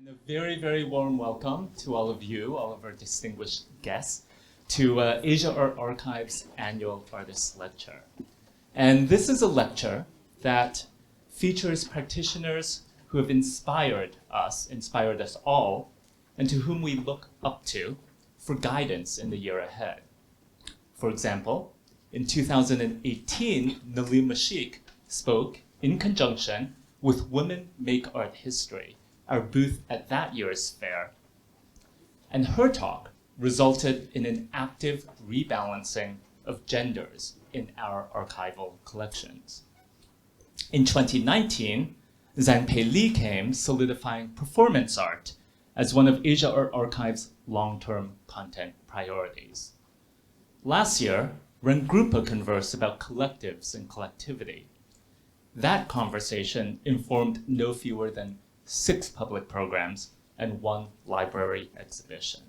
And a very, very warm welcome to all of you, all of our distinguished guests, to Asia Art Archive's annual Artists Lecture. And this is a lecture that features practitioners who have inspired us all, and to whom we look up to for guidance in the year ahead. For example, in 2018, Nalim Mashik spoke in conjunction with Women Make Art History, our booth at that year's fair. And her talk resulted in an active rebalancing of genders in our archival collections. In 2019, Zhang-Pei Li came, solidifying performance art as one of Asia Art Archive's long-term content priorities. Last year, Ren Grupa conversed about collectives and collectivity. That conversation informed no fewer than 6 public programs and 1 library exhibition.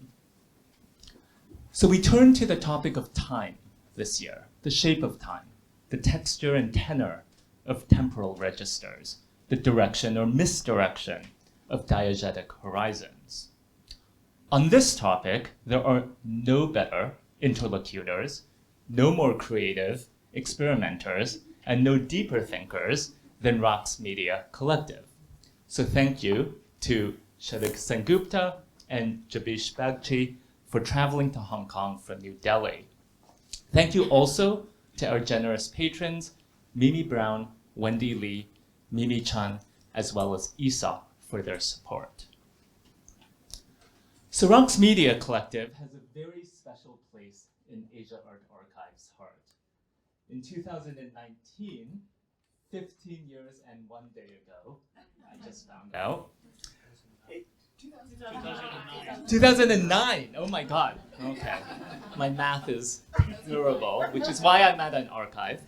So we turn to the topic of time this year, the shape of time, the texture and tenor of temporal registers, the direction or misdirection of diegetic horizons. On this topic, there are no better interlocutors, no more creative experimenters, and no deeper thinkers than Raqs Media Collective. So thank you to Sharik Sengupta and Jabish Bagchi for traveling to Hong Kong from New Delhi. Thank you also to our generous patrons, Mimi Brown, Wendy Lee, Mimi Chan, as well as Isa for their support. So Raqs Media Collective has a very special place in Asia Art Archive's heart. In 2019, 15 years and 1 day ago, I just found out. 2009. Oh my God. Okay. My math is durable, which is why I'm at an archive.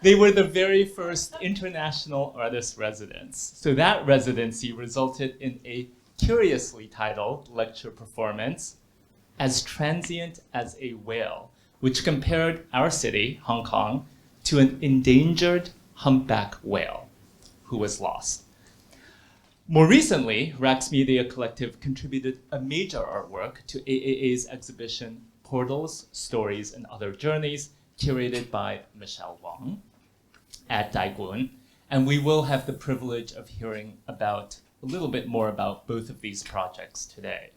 They were the very first international artist residence. So that residency resulted in a curiously titled lecture performance, As Transient as a Whale, which compared our city, Hong Kong, to an endangered humpback whale who was lost. More recently, Raqs Media Collective contributed a major artwork to AAA's exhibition Portals, Stories, and Other Journeys, curated by Michelle Wong at Daegun. And we will have the privilege of hearing a little bit more about both of these projects today.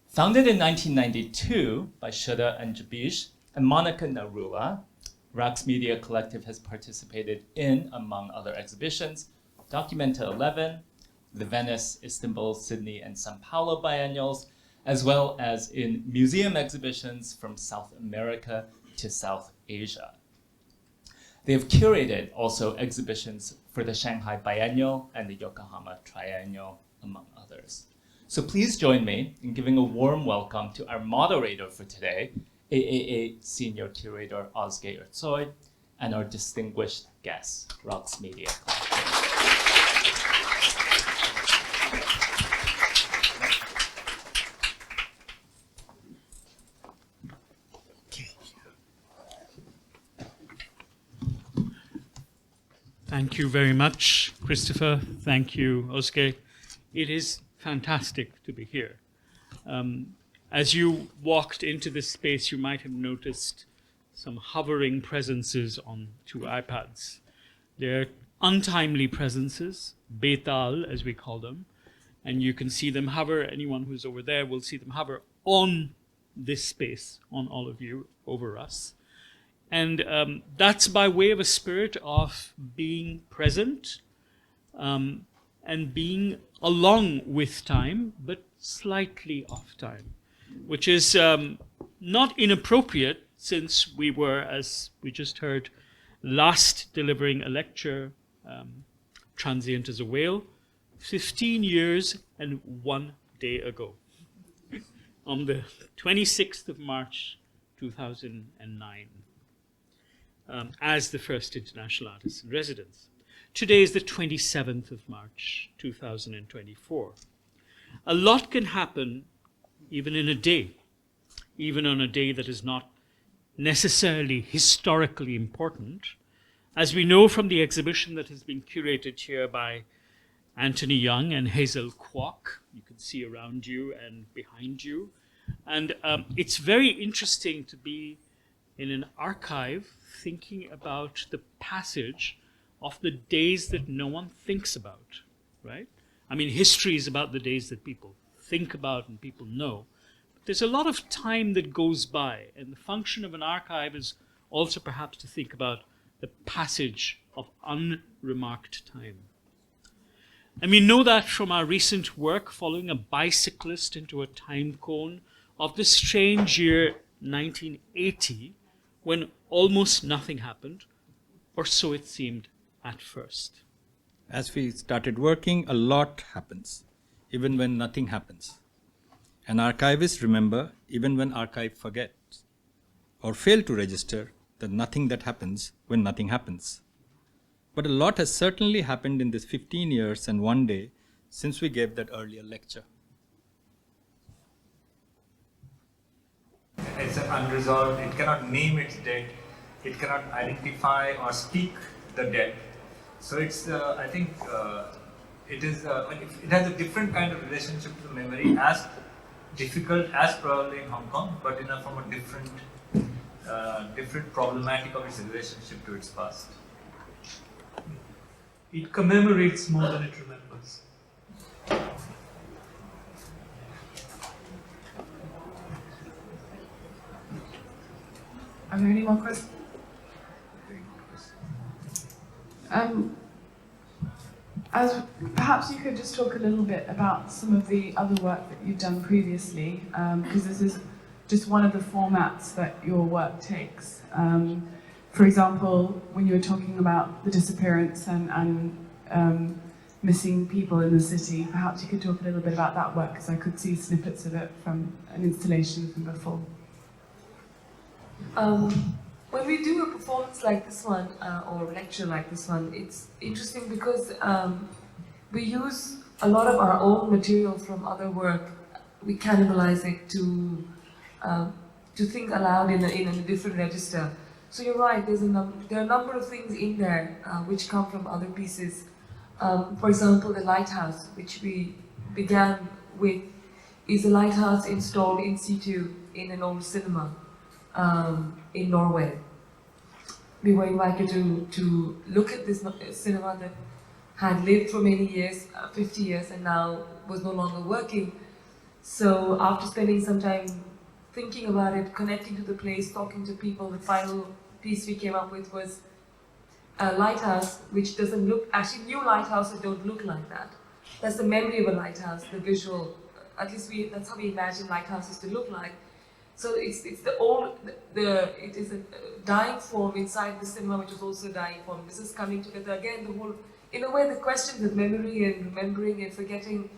Founded in 1992 by Shida and Jabish and Monica Narula, Raqs Media Collective has participated in, among other exhibitions, Documenta 11, the Venice, Istanbul, Sydney, and Sao Paulo biennials, as well as in museum exhibitions from South America to South Asia. They have curated also exhibitions for the Shanghai Biennial and the Yokohama Triennial, among others. So please join me in giving a warm welcome to our moderator for today, AAA Senior Curator Ozge Ertsoy, and our distinguished guests, Raqs Media Collective. Thank you very much, Christopher. Thank you, Ozge. It is fantastic to be here. As you walked into this space, you might have noticed some hovering presences on 2 iPads. They're untimely presences, betal as we call them, and you can see them hover. Anyone who's over there will see them hover on this space, on all of you, over us. And that's by way of a spirit of being present and being along with time, but slightly off time, which is not inappropriate since we were, as we just heard, last delivering a lecture, Transient as a Whale, 15 years and 1 day ago, on the 26th of March, 2009. As the first international artist in residence. Today is the 27th of March, 2024. A lot can happen even in a day, even on a day that is not necessarily historically important, as we know from the exhibition that has been curated here by Anthony Young and Hazel Kwok. You can see around you and behind you. And it's very interesting to be in an archive thinking about the passage of the days that no one thinks about, right? I mean, history is about the days that people think about and people know. But there's a lot of time that goes by, and the function of an archive is also perhaps to think about the passage of unremarked time. And we know that from our recent work following a bicyclist into a time cone of the strange year 1980, when almost nothing happened, or so it seemed at first. As we started working, a lot happens, even when nothing happens. And archivists remember even when archive forgets, or fail to register the nothing that happens when nothing happens. But a lot has certainly happened in this 15 years and one day since we gave that earlier lecture. It's an unresolved, it cannot name its dead, it cannot identify or speak the dead. So it's, I think, it has a different kind of relationship to memory, as difficult as probably in Hong Kong, but from a different problematic of its relationship to its past. It commemorates more than it remembers. Are there any more questions? As perhaps you could just talk a little bit about some of the other work that you've done previously, because this is just one of the formats that your work takes. For example, when you were talking about the disappearance and missing people in the city, perhaps you could talk a little bit about that work, because I could see snippets of it from an installation from before. When we do a performance like this one, or a lecture like this one, it's interesting because we use a lot of our own material from other work. We cannibalize it to think aloud in a different register. So you're right, there are a number of things in there which come from other pieces. For example, the lighthouse, which we began with, is a lighthouse installed in situ in an old cinema in Norway. We were invited to look at this cinema that had lived for many years, 50 years, and now was no longer working. So after spending some time thinking about it, connecting to the place, talking to people, the final piece we came up with was a lighthouse which doesn't look, actually new lighthouses don't look like that. That's the memory of a lighthouse, the visual, at least that's how we imagine lighthouses to look like. So it is a dying form inside the cinema, which is also a dying form. This is coming together again, in a way the questions of memory and remembering and forgetting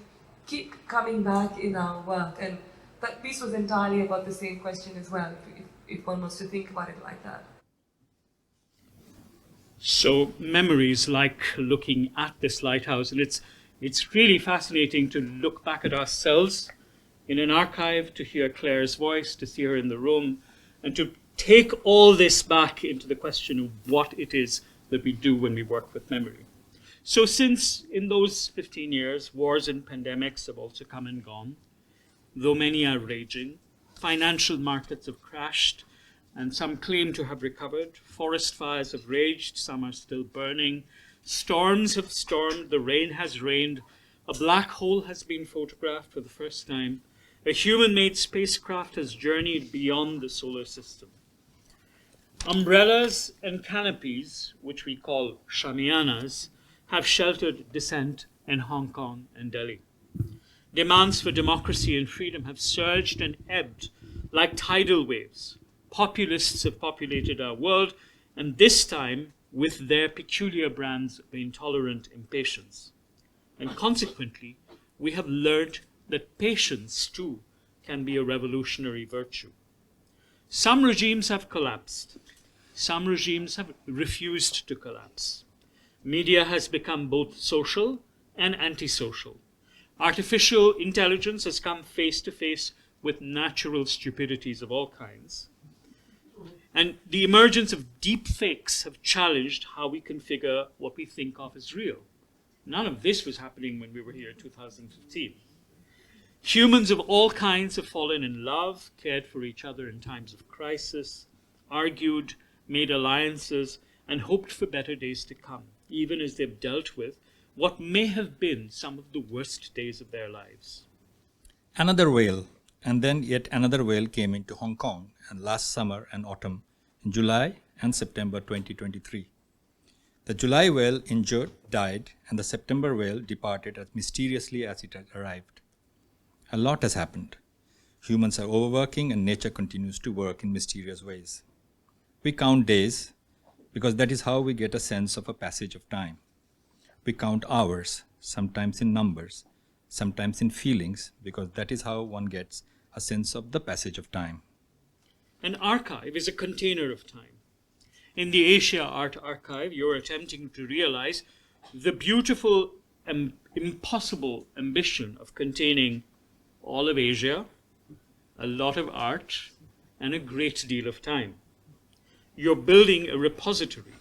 keep coming back in our work. And that piece was entirely about the same question as well, if one was to think about it like that. So memories, like looking at this lighthouse, and it's really fascinating to look back at ourselves in an archive, to hear Claire's voice, to see her in the room, and to take all this back into the question of what it is that we do when we work with memory. So since in those 15 years, wars and pandemics have also come and gone, though many are raging, financial markets have crashed, and some claim to have recovered. Forest fires have raged, some are still burning. Storms have stormed, the rain has rained. A black hole has been photographed for the first time. A human-made spacecraft has journeyed beyond the solar system. Umbrellas and canopies, which we call shamiyanas, have sheltered dissent in Hong Kong and Delhi. Demands for democracy and freedom have surged and ebbed like tidal waves. Populists have populated our world, and this time with their peculiar brands of intolerant impatience. And consequently, we have learned that patience, too, can be a revolutionary virtue. Some regimes have collapsed. Some regimes have refused to collapse. Media has become both social and antisocial. Artificial intelligence has come face to face with natural stupidities of all kinds. And the emergence of deep fakes have challenged how we configure what we think of as real. None of this was happening when we were here in 2015. Humans of all kinds have fallen in love, cared for each other in times of crisis, argued, made alliances, and hoped for better days to come, even as they've dealt with what may have been some of the worst days of their lives. Another whale, and then yet another whale came into Hong Kong and last summer and autumn in July and September 2023. The July whale injured, died, and the September whale departed as mysteriously as it had arrived. A lot has happened. Humans are overworking and nature continues to work in mysterious ways. We count days because that is how we get a sense of a passage of time. We count hours, sometimes in numbers, sometimes in feelings, because that is how one gets a sense of the passage of time. An archive is a container of time. In the Asia Art Archive, you're attempting to realize the beautiful and impossible ambition of containing all of Asia, a lot of art, and a great deal of time. You're building a repository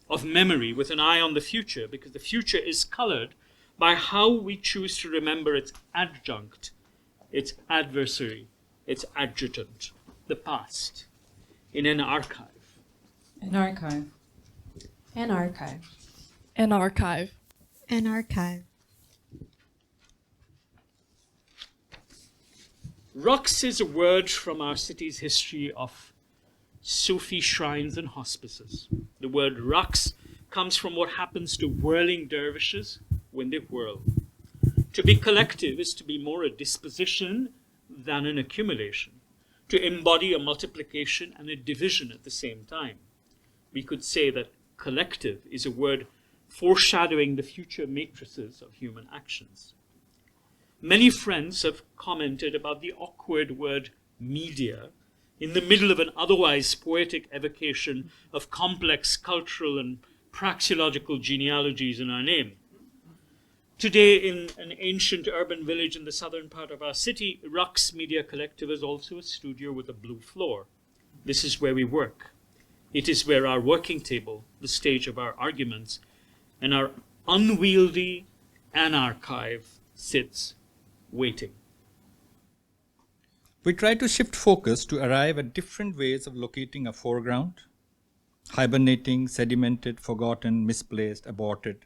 of memory with an eye on the future, because the future is colored by how we choose to remember its adjunct, its adversary, its adjutant, the past, in an archive. An archive. An archive. An archive. An archive. Raqs is a word from our city's history of Sufi shrines and hospices. The word Raqs comes from what happens to whirling dervishes when they whirl. To be collective is to be more a disposition than an accumulation, to embody a multiplication and a division at the same time. We could say that collective is a word foreshadowing the future matrices of human actions. Many friends have commented about the awkward word media in the middle of an otherwise poetic evocation of complex cultural and praxeological genealogies in our name. Today, in an ancient urban village in the southern part of our city, Raqs Media Collective is also a studio with a blue floor. This is where we work. It is where our working table, the stage of our arguments, and our unwieldy anarchive sits waiting. We try to shift focus to arrive at different ways of locating a foreground, hibernating, sedimented, forgotten, misplaced, aborted,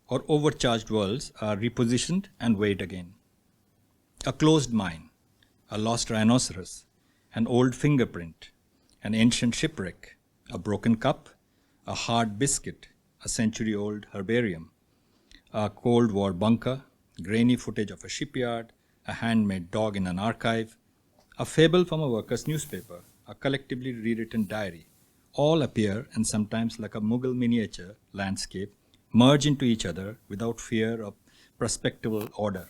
or overcharged worlds are repositioned and weighed again. A closed mine, a lost rhinoceros, an old fingerprint, an ancient shipwreck, a broken cup, a hard biscuit, a century-old herbarium, a Cold War bunker, grainy footage of a shipyard, a handmade dog in an archive, a fable from a worker's newspaper, a collectively rewritten diary, all appear and sometimes like a Mughal miniature landscape merge into each other without fear of prospectival order.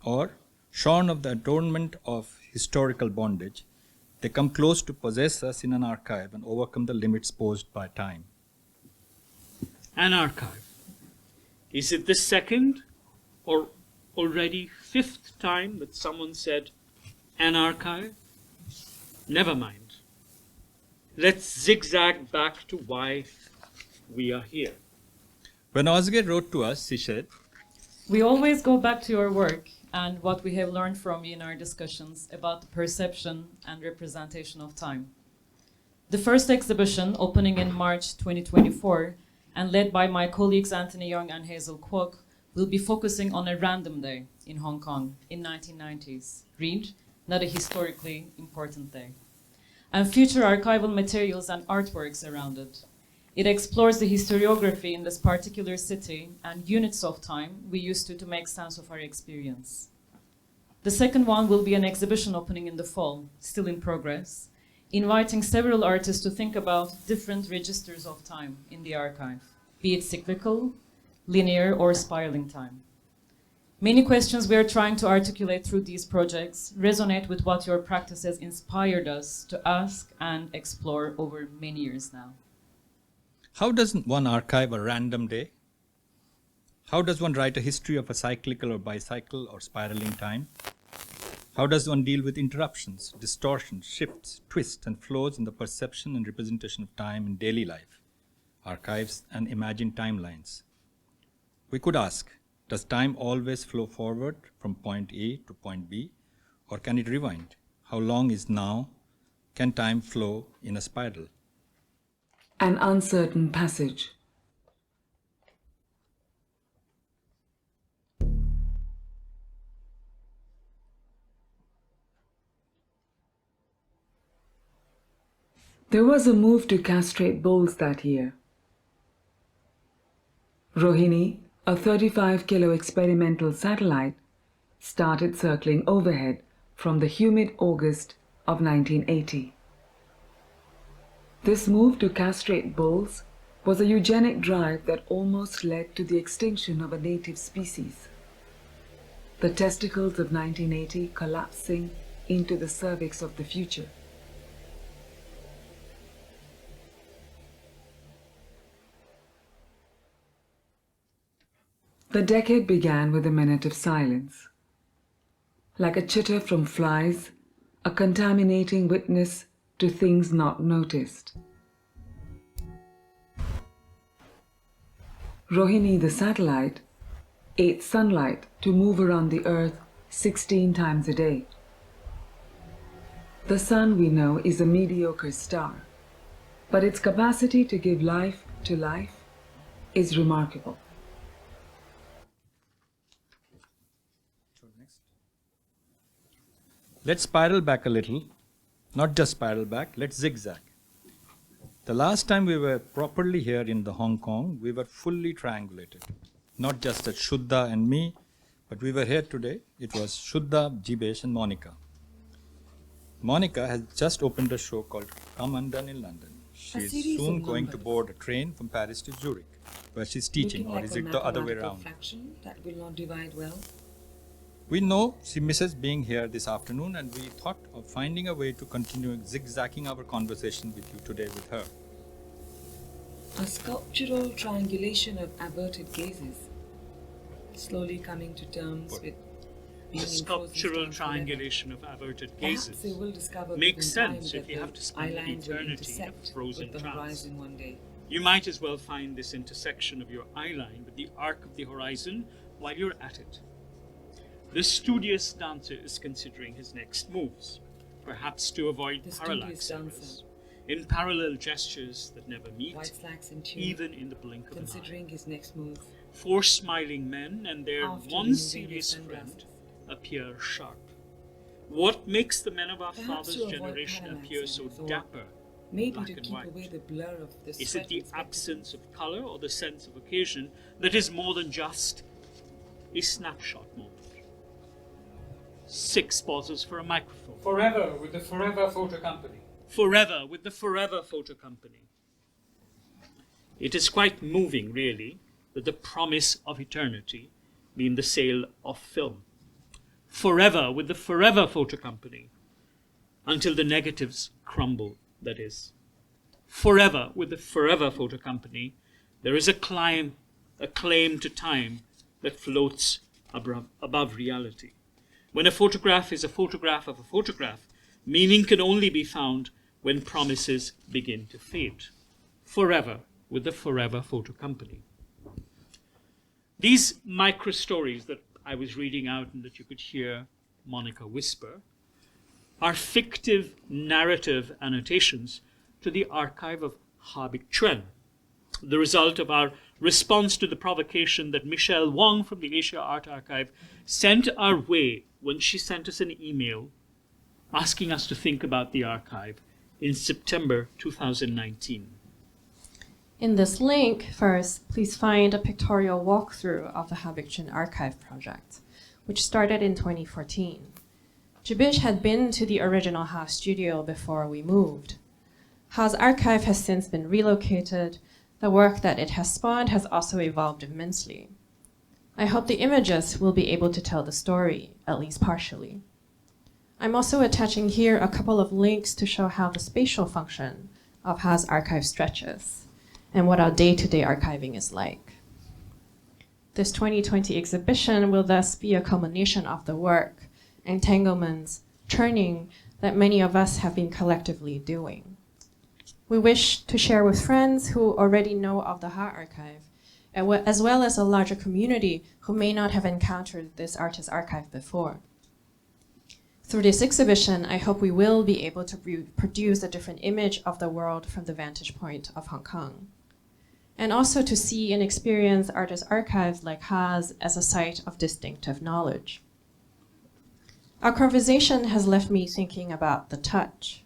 Or, shorn of the adornment of historical bondage, they come close to possess us in an archive and overcome the limits posed by time. An archive. Is it the second or already fifth time that someone said an archive? Never mind. Let's zigzag back to why we are here. When Oscar wrote to us, he said, We always go back to your work and what we have learned from you in our discussions about the perception and representation of time. The first exhibition, opening in March 2024 and led by my colleagues Anthony Young and Hazel Kwok, will be focusing on a random day in Hong Kong in 1990s. Read, not a historically important day. And future archival materials and artworks around it. It explores the historiography in this particular city and units of time we used to make sense of our experience. The second one will be an exhibition opening in the fall, still in progress, inviting several artists to think about different registers of time in the archive, be it cyclical, linear, or spiraling time. Many questions we are trying to articulate through these projects resonate with what your practice has inspired us to ask and explore over many years now. how does one archive a random day? How does one write a history of a cyclical or bicycle or spiraling time? How does one deal with interruptions, distortions, shifts, twists, and flows in the perception and representation of time in daily life, archives, and imagined timelines? We could ask, does time always flow forward from point A to point B, or can it rewind? How long is now? Can time flow in a spiral? An uncertain passage. There was a move to castrate bulls that year. Rohini, a 35-kilo experimental satellite, started circling overhead from the humid August of 1980. This move to castrate bulls was a eugenic drive that almost led to the extinction of a native species. The testicles of 1980 collapsing into the cervix of the future. The decade began with a minute of silence. Like a chitter from flies, a contaminating witness to things not noticed. Rohini the satellite ate sunlight to move around the Earth 16 times a day. The sun, we know, is a mediocre star, but its capacity to give life to life is remarkable. Let's spiral back a little. Not just spiral back, let's zigzag. The last time we were properly here in the Hong Kong, we were fully triangulated. Not just at Shuddha and me, but we were here today. It was Shuddha, Jibesh and Monica. Monica has just opened a show called Come Undone in London. She is soon going to board a train from Paris to Zurich, where she's teaching, or is it the other way around? That will not divide well. We know she misses being here this afternoon, and we thought of finding a way to continue zigzagging our conversation with you today with her. A sculptural triangulation of averted gazes, slowly coming to terms with being A sculptural triangulation of averted gazes they will discover makes within time sense that if you the have to spend an eye lines will eternity in a intersect frozen with the trance. horizon one day. You might as well find this intersection of your eye line with the arc of the horizon while you're at it. The studious dancer is considering his next moves, perhaps to avoid parallax errors, in parallel gestures that never meet, White slacks and tunic, even in the blink of an eye. considering his next move. Four smiling men and their After one removing serious his friend sunglasses. appear sharp. What makes the men of our Perhaps father's to avoid generation appear so parallax errors, or dapper, Maybe black to and keep white? away the blur of the Is sweat it the and spectacle. absence of color or the sense of occasion that is more than just a snapshot moment? 6 pauses for a microphone. Forever with the Forever Photo Company. Forever with the Forever Photo Company. It is quite moving, really, that the promise of eternity be in the sale of film. Forever with the Forever Photo Company, until the negatives crumble, that is. Forever with the Forever Photo Company, there is a claim to time that floats above reality. When a photograph is a photograph of a photograph, meaning can only be found when promises begin to fade. Forever with the Forever Photo Company. These micro stories that I was reading out and that you could hear Monica whisper are fictive narrative annotations to the archive of Habik Chuen, the result of our response to the provocation that Michelle Wong from the Asia Art Archive sent our way when she sent us an email asking us to think about the archive in September 2019. In this link, first, please find a pictorial walkthrough of the Habik Chuen Archive project, which started in 2014. Jibish had been to the original Ha's studio before we moved. Ha's archive has since been relocated. The work that it has spawned has also evolved immensely. I hope the images will be able to tell the story, at least partially. I'm also attaching here a couple of links to show how the spatial function of Ha's archive stretches and what our day-to-day archiving is like. This 2020 exhibition will thus be a culmination of the work, entanglements, churning that many of us have been collectively doing. We wish to share with friends who already know of the Ha archive as well as a larger community who may not have encountered this artist archive before. Through this exhibition, I hope we will be able to produce a different image of the world from the vantage point of Hong Kong, and also to see and experience artist archives like HAS as a site of distinctive knowledge. Our conversation has left me thinking about the touch,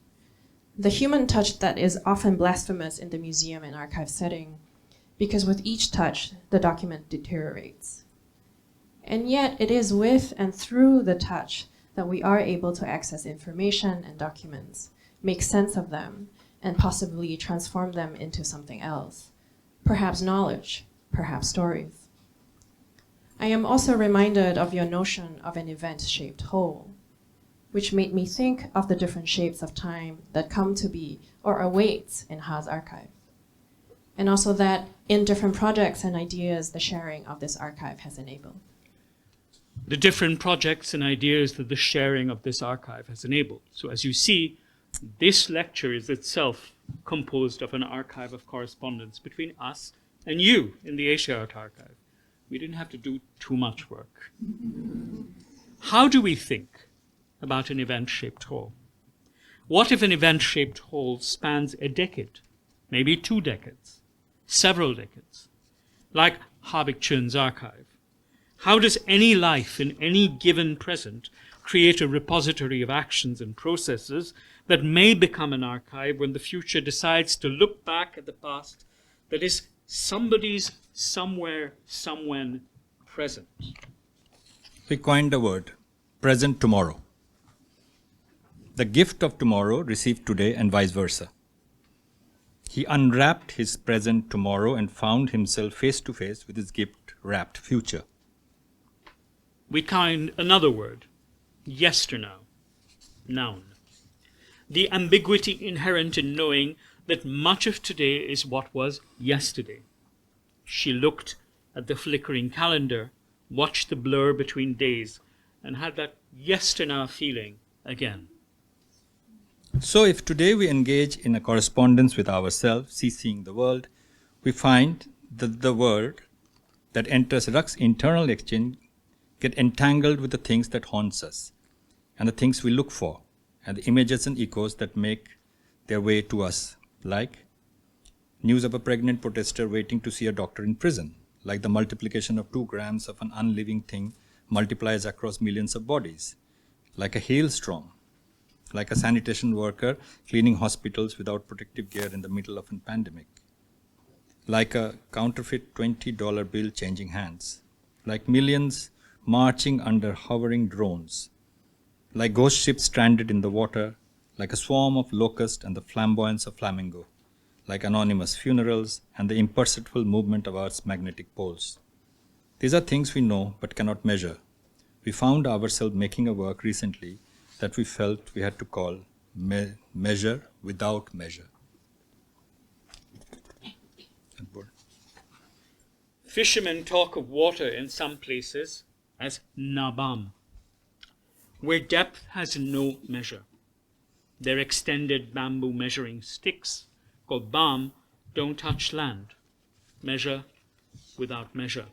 the human touch that is often blasphemous in the museum and archive setting, because with each touch, the document deteriorates. And yet it is with and through the touch that we are able to access information and documents, make sense of them, and possibly transform them into something else, perhaps knowledge, perhaps stories. I am also reminded of your notion of an event-shaped whole, which made me think of the different shapes of time that come to be or awaits in HA's archive. And also that in different projects and ideas, the sharing of this archive has enabled. The different projects and ideas that the sharing of this archive has enabled. So as you see, this lecture is itself composed of an archive of correspondence between us and you in the Asia Art Archive. We didn't have to do too much work. How do we think about an event-shaped whole? What if an event-shaped whole spans a decade, maybe 2 decades, several decades, like Habik Chun's archive? How does any life in any given present create a repository of actions and processes that may become an archive when the future decides to look back at the past that is somebody's somewhere, somewhen present? We coined the word, present tomorrow. The gift of tomorrow received today and vice versa. He unwrapped his present tomorrow and found himself face to face with his gift-wrapped future. We coined another word, yesternow, noun. The ambiguity inherent in knowing that much of today is what was yesterday. She looked at the flickering calendar, watched the blur between days, and had that yesternow feeling again. So if today we engage in a correspondence with ourselves, seeing the world, we find that the word that enters Raqs' internal exchange get entangled with the things that haunts us, and the things we look for, and the images and echoes that make their way to us, like news of a pregnant protester waiting to see a doctor in prison, like the multiplication of 2 grams of an unliving thing multiplies across millions of bodies, like a hailstorm, like a sanitation worker cleaning hospitals without protective gear in the middle of a pandemic, like a counterfeit $20 bill changing hands, like millions marching under hovering drones, like ghost ships stranded in the water, like a swarm of locusts and the flamboyance of flamingo, like anonymous funerals and the imperceptible movement of Earth's magnetic poles. These are things we know but cannot measure. We found ourselves making a work recently that we felt we had to call measure without measure. Fishermen talk of water in some places as nabam, where depth has no measure. Their extended bamboo measuring sticks, called bam, don't touch land. Measure without measure.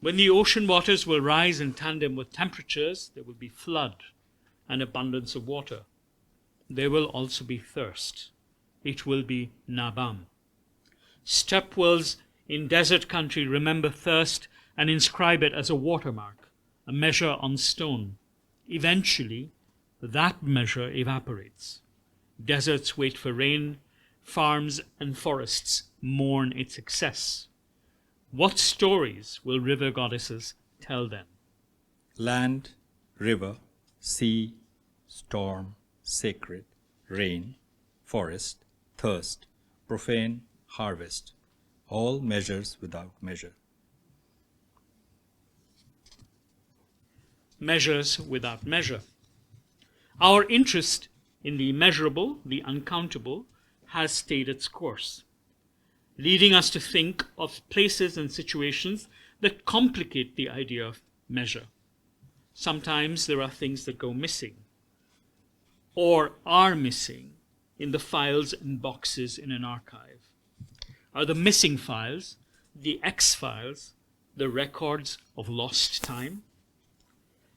When the ocean waters will rise in tandem with temperatures, there will be flood and abundance of water. There will also be thirst. It will be nabam. Stepwells in desert country remember thirst and inscribe it as a watermark, a measure on stone. Eventually, that measure evaporates. Deserts wait for rain, farms and forests mourn its excess. What stories will river goddesses tell them? Land, river, sea, storm, sacred, rain, forest, thirst, profane, harvest, all measures without measure. Measures without measure. Our interest in the immeasurable, the uncountable, has stayed its course, leading us to think of places and situations that complicate the idea of measure. Sometimes there are things that go missing, or are missing, in the files and boxes in an archive. Are the missing files the X-Files, the records of lost time?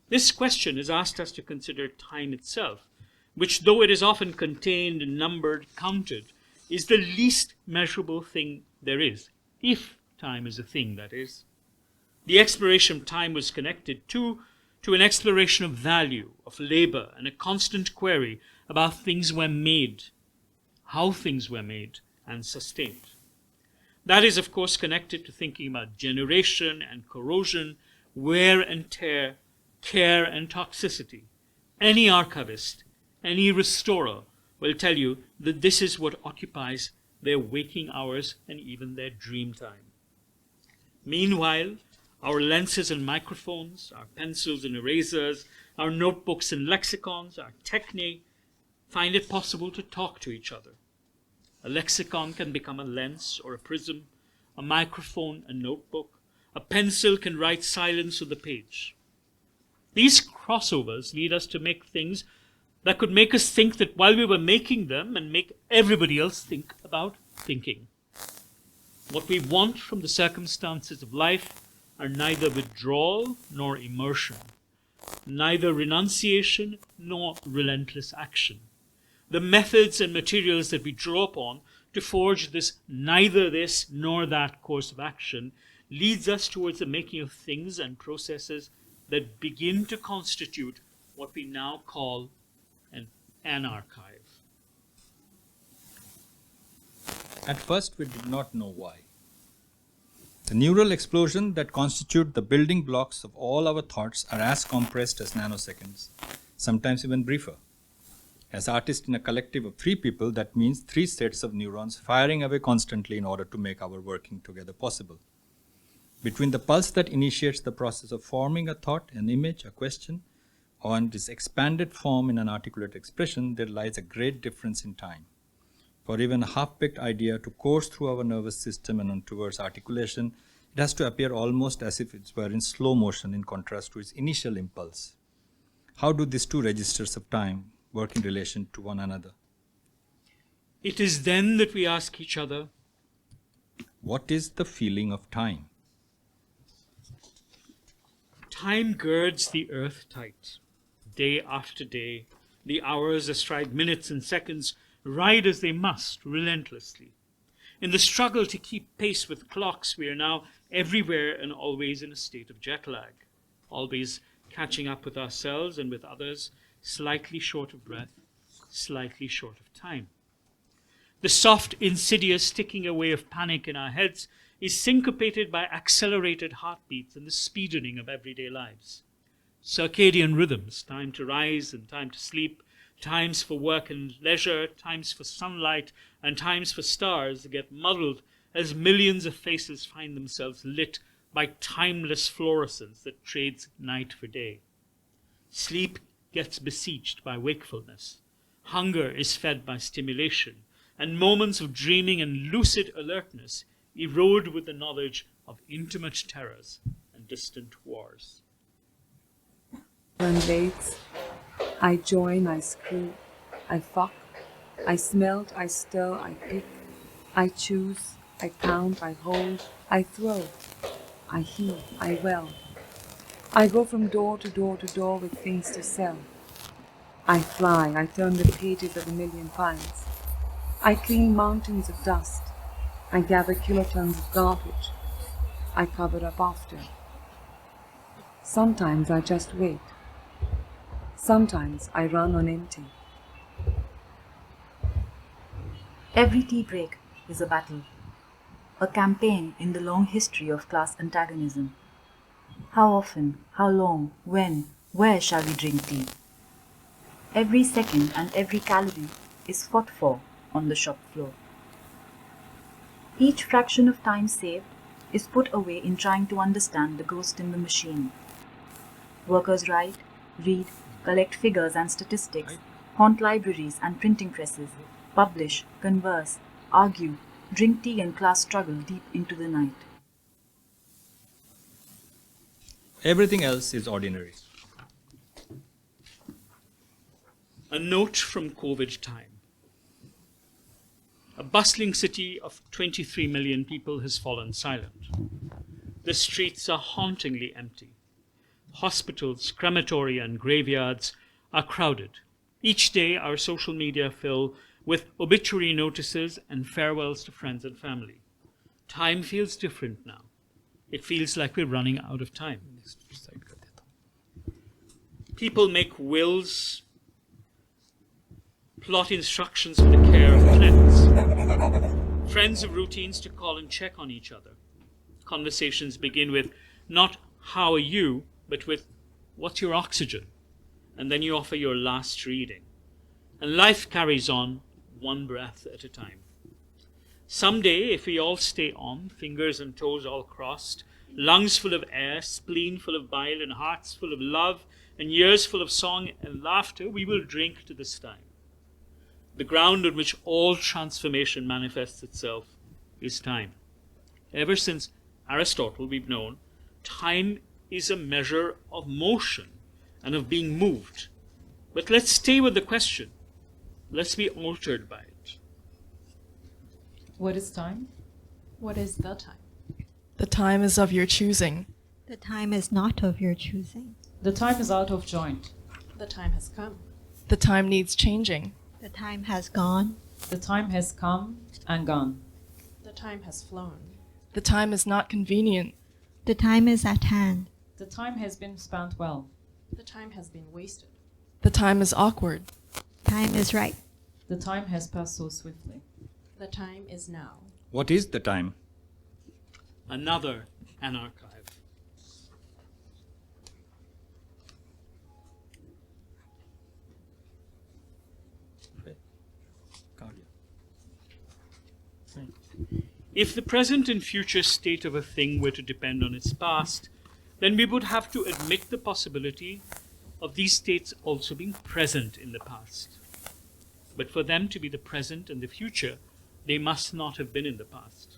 This question has asked us to consider time itself, which, though it is often contained, numbered, counted, is the least measurable thing there is, if time is a thing, that is. The exploration of time was connected to an exploration of value, of labor, and a constant query about things were made, how things were made and sustained. That is, of course, connected to thinking about generation and corrosion, wear and tear, care and toxicity. Any archivist, any restorer will tell you that this is what occupies their waking hours and even their dream time. Meanwhile, our lenses and microphones, our pencils and erasers, our notebooks and lexicons, our techne, find it possible to talk to each other. A lexicon can become a lens or a prism, a microphone a notebook, a pencil can write silence on the page. These crossovers lead us to make things that could make us think that while we were making them and make everybody else think about thinking. What we want from the circumstances of life are neither withdrawal nor immersion, neither renunciation nor relentless action. The methods and materials that we draw upon to forge this neither this nor that course of action leads us towards the making of things and processes that begin to constitute what we now call an archive. At first, we did not know why. The neural explosion that constitute the building blocks of all our thoughts are as compressed as nanoseconds, sometimes even briefer. As artists in a collective of 3 people, that means 3 sets of neurons firing away constantly in order to make our working together possible. Between the pulse that initiates the process of forming a thought, an image, a question, and its expanded form in an articulate expression, there lies a great difference in time. For even a half-baked idea to course through our nervous system and on towards articulation, it has to appear almost as if it were in slow motion in contrast to its initial impulse. How do these 2 registers of time work in relation to one another? It is then that we ask each other, what is the feeling of time? Time girds the earth tight. Day after day, the hours astride minutes and seconds ride as they must, relentlessly. In the struggle to keep pace with clocks, we are now everywhere and always in a state of jet lag, always catching up with ourselves and with others, slightly short of breath, slightly short of time. The soft, insidious ticking away of panic in our heads is syncopated by accelerated heartbeats and the speedening of everyday lives. Circadian rhythms, time to rise and time to sleep, times for work and leisure, times for sunlight, and times for stars get muddled as millions of faces find themselves lit by timeless fluorescence that trades night for day. Sleep gets besieged by wakefulness. Hunger is fed by stimulation, and moments of dreaming and lucid alertness erode with the knowledge of intimate terrors and distant wars. One waits, I join, I screw, I fuck, I smelt, I stir, I pick, I choose, I count, I hold, I throw, I heave, I well. I go from door to door to door with things to sell. I fly, I turn the pages of a million files. I clean mountains of dust. I gather kilotons of garbage. I cover up after. Sometimes I just wait. Sometimes I run on empty. Every tea break is a battle, a campaign in the long history of class antagonism. How often, how long, when, where shall we drink tea? Every second and every calorie is fought for on the shop floor. Each fraction of time saved is put away in trying to understand the ghost in the machine. Workers write, read, collect figures and statistics, haunt libraries and printing presses, publish, converse, argue, drink tea and class struggle deep into the night. Everything else is ordinary. A note from COVID time. bustling city of 23 million people has fallen silent. The streets are hauntingly empty. Hospitals, crematoria, and graveyards are crowded. Each day, our social media fill with obituary notices and farewells to friends and family. Time feels different now. It feels like we're running out of time. People make wills, plot instructions for the care of friends. Friends have routines to call and check on each other. Conversations begin with not "how are you," but with "what's your oxygen?" And then you offer your last reading. And life carries on, one breath at a time. Someday, if we all stay on, fingers and toes all crossed, lungs full of air, spleen full of bile, and hearts full of love, and years full of song and laughter, we will drink to this time. The ground on which all transformation manifests itself is time. Ever since Aristotle, we've known, time is a measure of motion and of being moved. But let's stay with the question. Let's be altered by it. What is time? What is the time? The time is of your choosing. The time is not of your choosing. The time is out of joint. The time has come. The time needs changing. The time has gone. The time has come and gone. The time has flown. The time is not convenient. The time is at hand. The time has been spent well. The time has been wasted. The time is awkward. Time is right. The time has passed so swiftly. The time is now. What is the time? Another an archive. If the present and future state of a thing were to depend on its past, then we would have to admit the possibility of these states also being present in the past. But for them to be the present and the future, they must not have been in the past.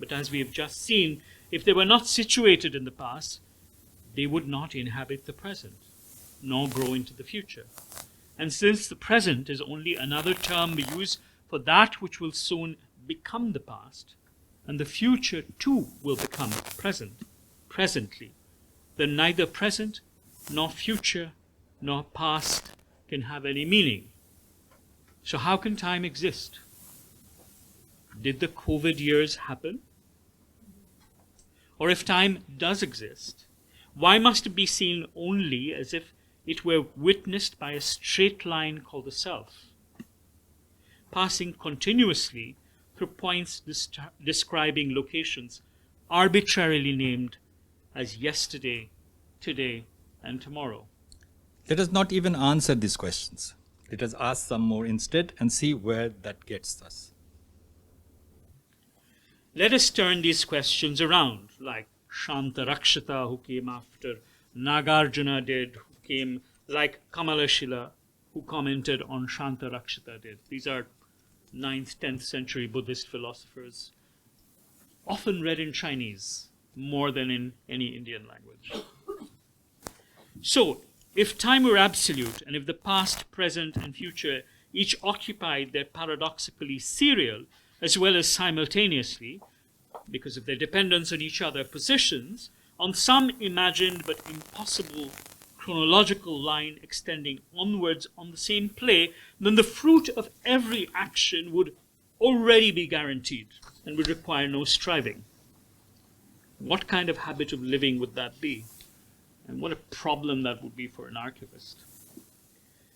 But as we have just seen, if they were not situated in the past, they would not inhabit the present, nor grow into the future. And since the present is only another term we use for that which will soon become the past, and the future too will become presently, then neither present nor future nor past can have any meaning. So how can time exist? Did the COVID years happen? Or if time does exist, why must it be seen only as if it were witnessed by a straight line called the self, passing continuously through points describing locations arbitrarily named as yesterday, today, and tomorrow? Let us not even answer these questions. Let us ask some more instead and see where that gets us. Let us turn these questions around, like Shanta Rakshata, who came after Nagarjuna did, who came like Kamalashila, who commented on Shanta Rakshata did. These are 9th, 10th century Buddhist philosophers, often read in Chinese, more than in any Indian language. So, if time were absolute, and if the past, present, and future each occupied their paradoxically serial as well as simultaneously, because of their dependence on each other, positions on some imagined but impossible chronological line extending onwards on the same play, then the fruit of every action would already be guaranteed and would require no striving. What kind of habit of living would that be? And what a problem that would be for an archivist.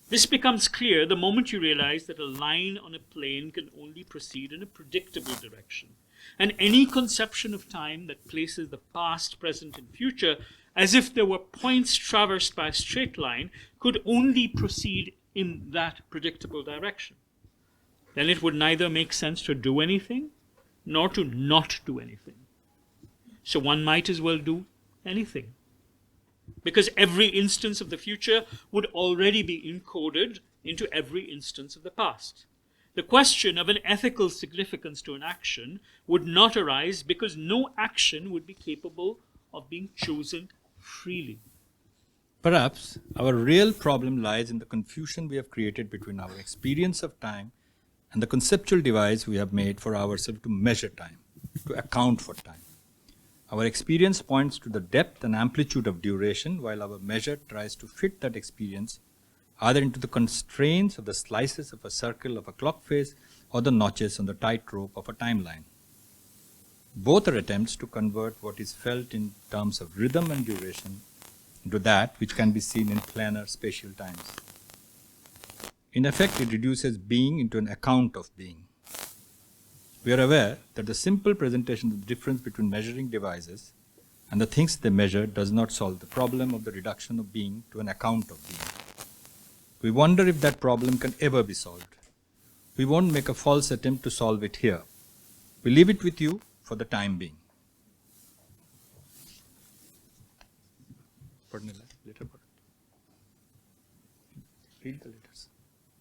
This becomes clear the moment you realize that a line on a plane can only proceed in a predictable direction. And any conception of time that places the past, present, and future as if there were points traversed by a straight line could only proceed in that predictable direction. Then it would neither make sense to do anything nor to not do anything. So one might as well do anything, because every instance of the future would already be encoded into every instance of the past. The question of an ethical significance to an action would not arise because no action would be capable of being chosen freely. Perhaps our real problem lies in the confusion we have created between our experience of time and the conceptual device we have made for ourselves to measure time, to account for time. Our experience points to the depth and amplitude of duration, while our measure tries to fit that experience either into the constraints of the slices of a circle of a clock face or the notches on the tightrope of a timeline. Both are attempts to convert what is felt in terms of rhythm and duration into that which can be seen in planar spatial times. In effect, it reduces being into an account of being. We are aware that the simple presentation of the difference between measuring devices and the things they measure does not solve the problem of the reduction of being to an account of being. We wonder if that problem can ever be solved. We won't make a false attempt to solve it here. We leave it with you for the time being. Read the letters.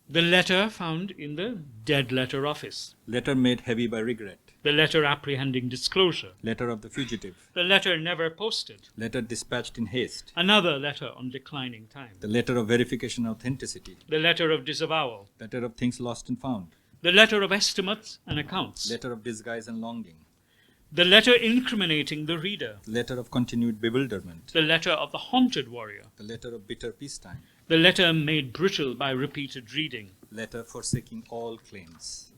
The letter found in the dead letter office. Letter made heavy by regret. The letter apprehending disclosure. Letter of the fugitive. The letter never posted. Letter dispatched in haste. Another letter on declining time. The letter of verification of authenticity. The letter of disavowal. Letter of things lost and found. The letter of estimates and accounts. Letter of disguise and longing. The letter incriminating the reader. Letter of continued bewilderment. The letter of the haunted warrior. The letter of bitter peacetime. The letter made brittle by repeated reading. Letter forsaking all claims.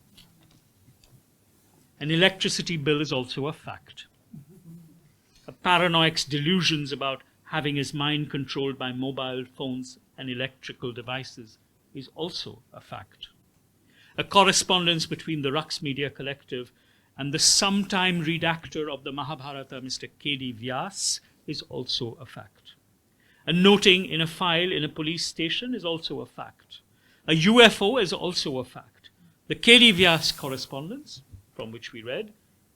An electricity bill is also a fact. A paranoic's delusions about having his mind controlled by mobile phones and electrical devices is also a fact. A correspondence between the Raqs Media Collective and the sometime redactor of the Mahabharata, Mr. K.D. Vyas, is also a fact. A noting in a file in a police station is also a fact. A UFO is also a fact. The K.D. Vyas correspondence, from which we read,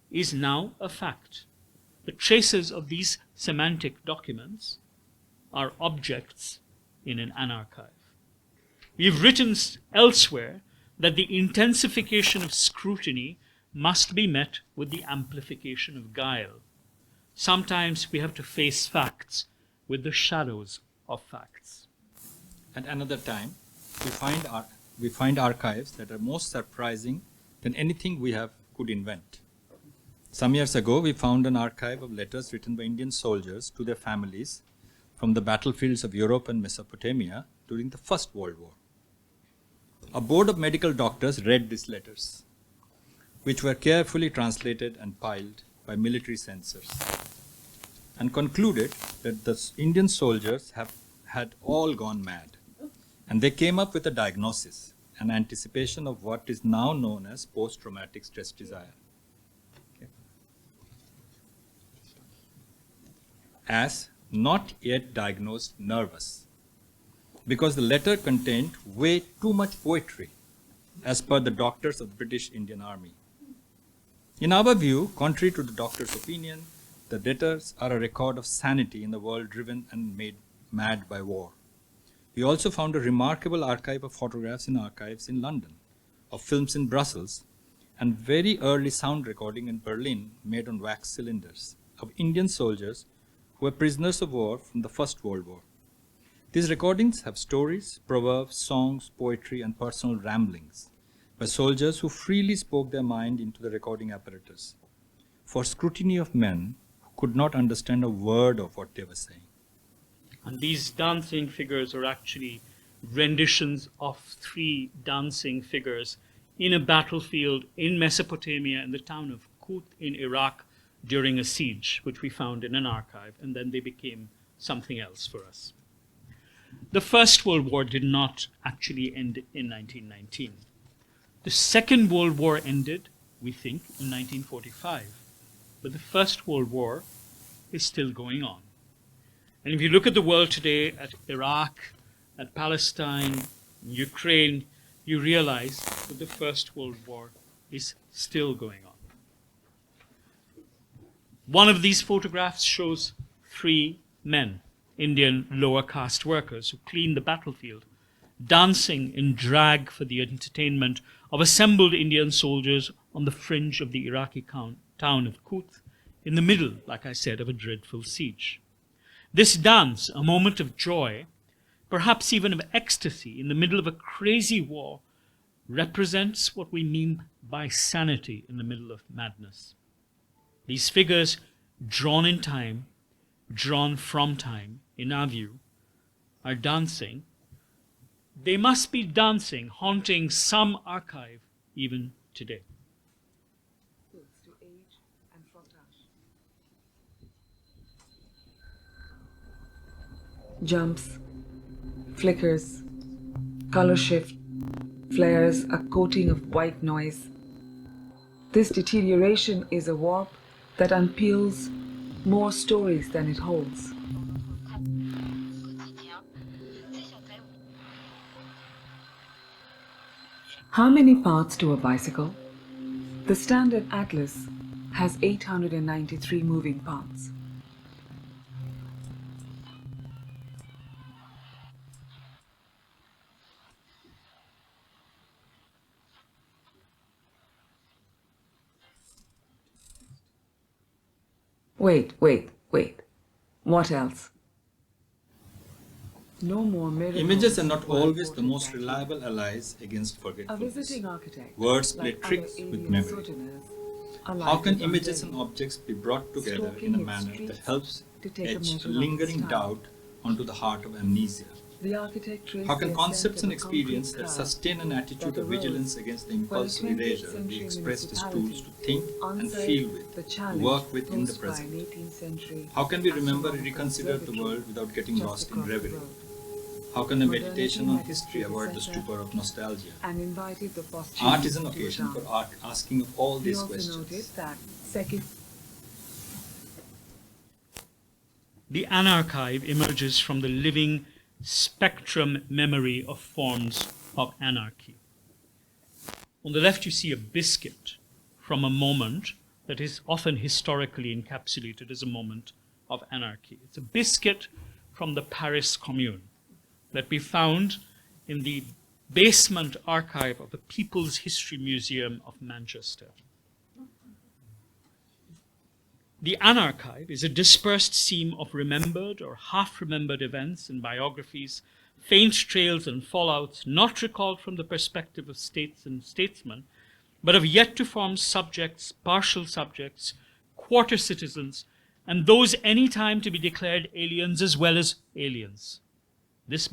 is now a fact. The traces of these semantic documents are objects in an archive. We've written elsewhere that the intensification of scrutiny must be met with the amplification of guile. Sometimes we have to face facts with the shadows of facts. At another time, we find archives that are more surprising than anything we could invent. Some years ago, we found an archive of letters written by Indian soldiers to their families from the battlefields of Europe and Mesopotamia during the First World War. A board of medical doctors read these letters, which were carefully translated and piled by military censors, and concluded that the Indian soldiers had all gone mad. And they came up with a diagnosis, an anticipation of what is now known as post-traumatic stress disorder. Okay. As not yet diagnosed nervous, because the letter contained way too much poetry, as per the doctors of the British Indian Army. In our view, contrary to the doctor's opinion, the letters are a record of sanity in the world driven and made mad by war. We also found a remarkable archive of photographs in archives in London, of films in Brussels, and very early sound recording in Berlin made on wax cylinders of Indian soldiers who were prisoners of war from the First World War. These recordings have stories, proverbs, songs, poetry, and personal ramblings by soldiers who freely spoke their mind into the recording apparatus for scrutiny of men who could not understand a word of what they were saying. And these dancing figures are actually renditions of 3 dancing figures in a battlefield in Mesopotamia in the town of Kut in Iraq during a siege, which we found in an archive, and then they became something else for us. The First World War did not actually end in 1919. The Second World War ended, we think, in 1945. But the First World War is still going on. And if you look at the world today, at Iraq, at Palestine, Ukraine, you realize that the First World War is still going on. One of these photographs shows 3 men, Indian lower caste workers who clean the battlefield, dancing in drag for the entertainment of assembled Indian soldiers on the fringe of the Iraqi town of Kut, in the middle, like I said, of a dreadful siege. This dance, a moment of joy, perhaps even of ecstasy in the middle of a crazy war, represents what we mean by sanity in the middle of madness. These figures, drawn in time, drawn from time, in our view, are dancing. They must be dancing, haunting some archive even today. Jumps, flickers, color shift, flares, a coating of white noise. This deterioration is a warp that unpeels more stories than it holds. How many parts to a bicycle? The standard atlas has 893 moving parts. Wait. What else? No more miracles. Images are not always the most reliable allies against A forgetfulness. visiting architect, Words play like tricks other with alien memory. sojourners, How alighted can on images Delhi, and objects be brought together stalking in a its manner that streets helps to take a etch measure a of lingering its time? doubt onto the heart of amnesia? The architect traced How can the concepts ascent and of a concrete experience that crowd sustain an attitude that of vigilance arose against the when a impulse of 20th erasure be century expressed as tools municipality to think and answered feel with, the to challenge work with in the posed by present? an 18th century How can we remember and astronomical reconsider the observatory world without getting just lost in across the reverie? road? How can a Modernity meditation on met its history avoid the predecessor stupor of nostalgia? and invited the posthumous Art is an to occasion a for dance. asking of all He these also questions. noted that second The anarchive emerges from the living spectrum memory of forms of anarchy. On the left, you see a biscuit from a moment that is often historically encapsulated as a moment of anarchy. It's a biscuit from the Paris Commune that we found in the basement archive of the People's History Museum of Manchester. The anarchive is a dispersed seam of remembered or half-remembered events and biographies, faint trails and fallouts not recalled from the perspective of states and statesmen, but of yet-to-form subjects, partial subjects, quarter citizens, and those any time to be declared aliens as well as aliens. This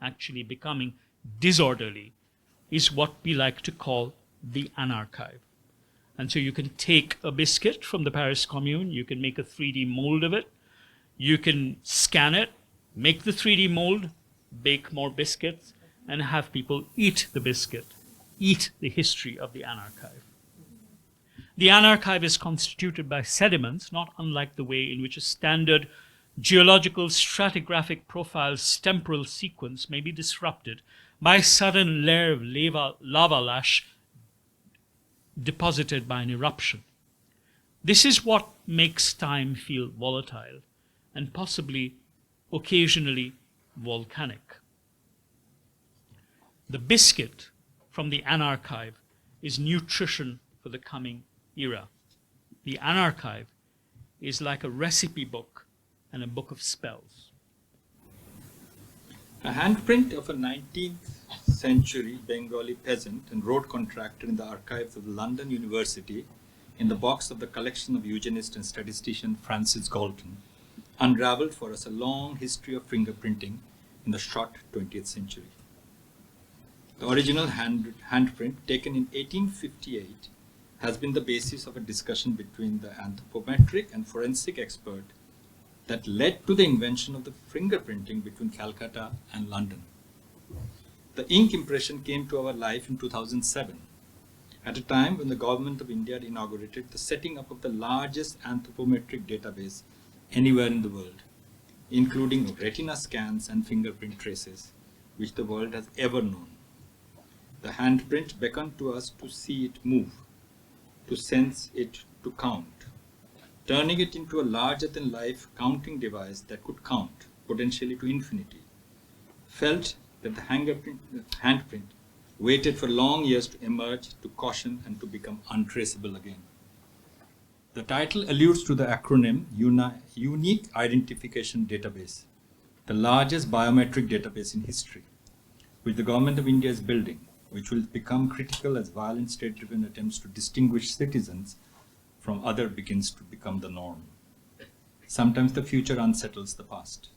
actually becoming disorderly, is what we like to call the anarchive. And so you can take a biscuit from the Paris Commune, you can make a 3D mold of it, you can scan it, make the 3D mold, bake more biscuits, and have people eat the biscuit, eat the history of the anarchive. The anarchive is constituted by sediments, not unlike the way in which a standard geological stratigraphic profile's temporal sequence may be disrupted by a sudden layer of lava lash deposited by an eruption. This is what makes time feel volatile and possibly occasionally volcanic. The biscuit from the anarchive is nutrition for the coming era. The anarchive is like a recipe book and a book of spells. A handprint of a 19th century Bengali peasant and road contractor in the archives of London University in the box of the collection of eugenist and statistician Francis Galton unraveled for us a long history of fingerprinting in the short 20th century. The original handprint, taken in 1858, has been the basis of a discussion between the anthropometric and forensic expert that led to the invention of the fingerprinting between Calcutta and London. The ink impression came to our life in 2007, at a time when the government of India had inaugurated the setting up of the largest anthropometric database anywhere in the world, including retina scans and fingerprint traces, which the world has ever known. The handprint beckoned to us to see it move, to sense it, to count, turning it into a larger-than-life counting device that could count, potentially to infinity. Felt that the handprint waited for long years to emerge, to caution, and to become untraceable again. The title alludes to the acronym Unique Identification Database, the largest biometric database in history, which the Government of India is building which will become critical as violent state-driven attempts to distinguish citizens from other begins to become the norm. Sometimes the future unsettles the past.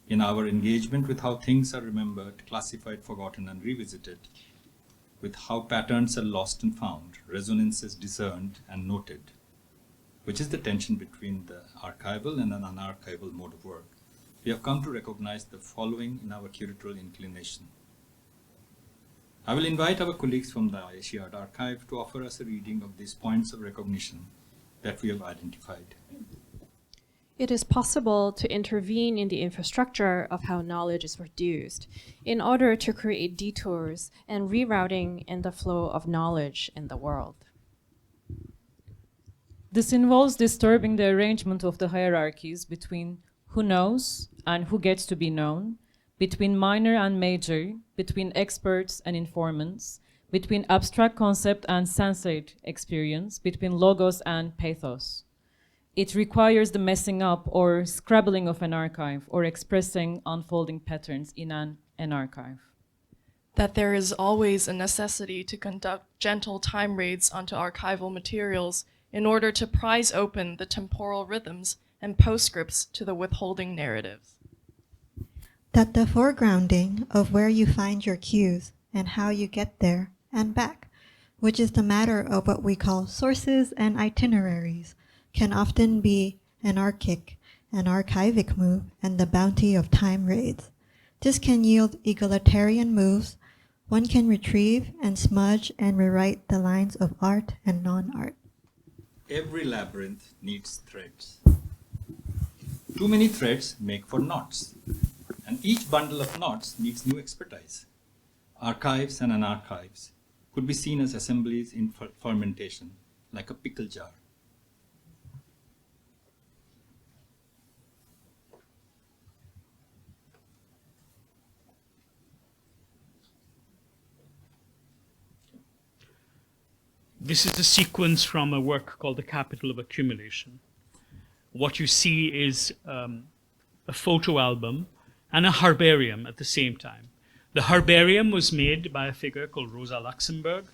In our engagement with how things are remembered, classified, forgotten, and revisited, with how patterns are lost and found, resonances discerned and noted, which is the tension between the archival and an unarchival mode of work, we have come to recognize the following in our curatorial inclination. I will invite our colleagues from the Asiad Archive to offer us a reading of these points of recognition that we have identified. It is possible to intervene in the infrastructure of how knowledge is produced in order to create detours and rerouting in the flow of knowledge in the world. This involves disturbing the arrangement of the hierarchies between who knows and who gets to be known, between minor and major, between experts and informants, between abstract concept and sensate experience, between logos and pathos. It requires the messing up or scrabbling of an archive or expressing unfolding patterns in an archive. That there is always a necessity to conduct gentle time raids onto archival materials in order to prise open the temporal rhythms and postscripts to the withholding narratives. That the foregrounding of where you find your cues and how you get there and back, which is the matter of what we call sources and itineraries, can often be anarchic, an archivic move, and the bounty of time raids. This can yield egalitarian moves. One can retrieve and smudge and rewrite the lines of art and non-art. Every labyrinth needs threads. Too many threads make for knots, and each bundle of knots needs new expertise. Archives and unarchives could be seen as assemblies in fermentation, like a pickle jar. This is a sequence from a work called The Capital of Accumulation. What you see is a photo album and a herbarium at the same time. The herbarium was made by a figure called Rosa Luxemburg,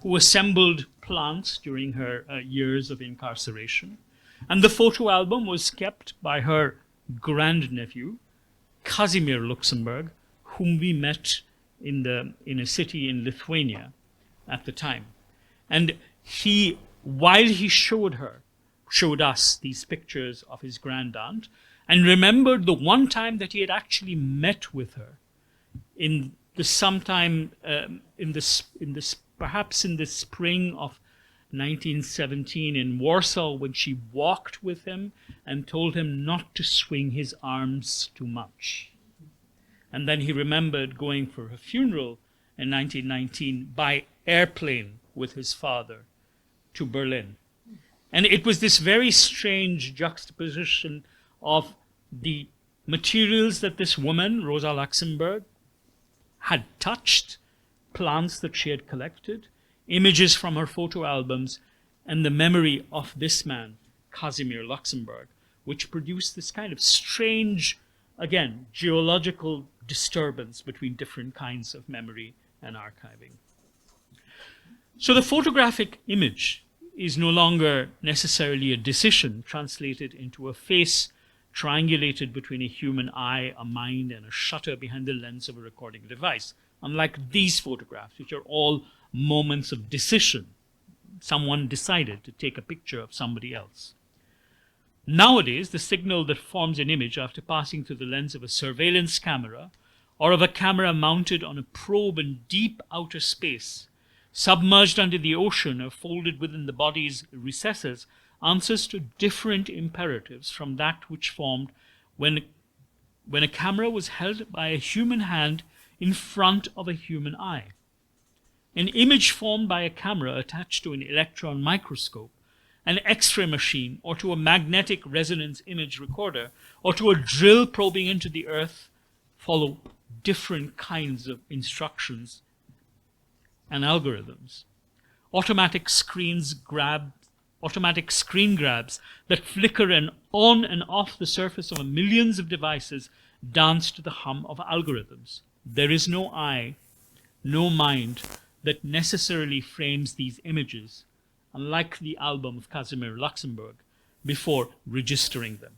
who assembled plants during her years of incarceration. And the photo album was kept by her grandnephew, Kazimir Luxemburg, whom we met in a city in Lithuania at the time. And while he showed us these pictures of his grandaunt, and remembered the one time that he had actually met with her perhaps in the spring of 1917 in Warsaw, when she walked with him and told him not to swing his arms too much. And then he remembered going for her funeral in 1919 by airplane with his father to Berlin. And it was this very strange juxtaposition of the materials that this woman, Rosa Luxemburg, had touched, plants that she had collected, images from her photo albums, and the memory of this man, Kazimir Luxemburg, which produced this kind of strange, again, geological disturbance between different kinds of memory and archiving. So the photographic image is no longer necessarily a decision translated into a face triangulated between a human eye, a mind, and a shutter behind the lens of a recording device, unlike these photographs, which are all moments of decision. Someone decided to take a picture of somebody else. Nowadays, the signal that forms an image after passing through the lens of a surveillance camera or of a camera mounted on a probe in deep outer space, submerged under the ocean or folded within the body's recesses, answers to different imperatives from that which formed when a camera was held by a human hand in front of a human eye. An image formed by a camera attached to an electron microscope, an X-ray machine, or to a magnetic resonance image recorder, or to a drill probing into the earth, follow different kinds of instructions and algorithms. Automatic screen grabs that flicker on and off the surface of millions of devices dance to the hum of algorithms. There is no I, no mind, that necessarily frames these images, unlike the album of Casimir Luxemburg, before registering them.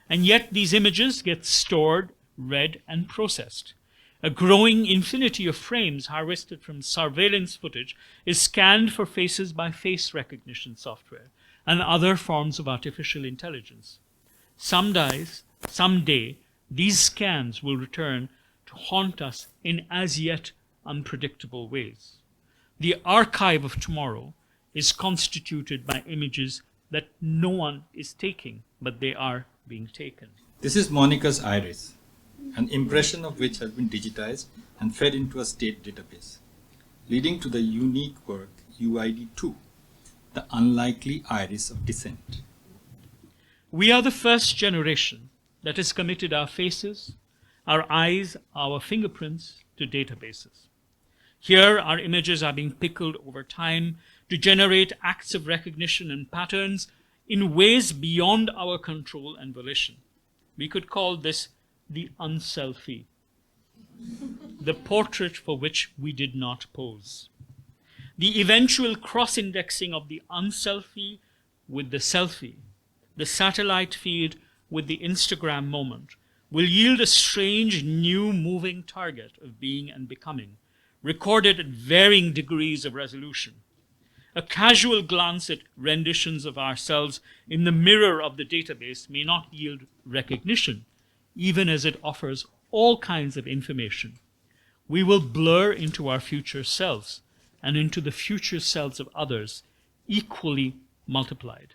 And yet these images get stored, read, and processed. A growing infinity of frames harvested from surveillance footage is scanned for faces by face recognition software and other forms of artificial intelligence. Someday, these scans will return to haunt us in as yet unpredictable ways. The archive of tomorrow is constituted by images that no one is taking, but they are being taken. This is Monica's iris, an impression of which has been digitized and fed into a state database, leading to the unique work UID2, the unlikely iris of descent. We are the first generation that has committed our faces, our eyes, our fingerprints to databases. Here, our images are being pickled over time to generate acts of recognition and patterns in ways beyond our control and volition. We could call this the unselfie, the portrait for which we did not pose. The eventual cross-indexing of the unselfie with the selfie, the satellite feed with the Instagram moment, will yield a strange new moving target of being and becoming, recorded at varying degrees of resolution. A casual glance at renditions of ourselves in the mirror of the database may not yield recognition, even as it offers all kinds of information. We will blur into our future selves and into the future selves of others, equally multiplied.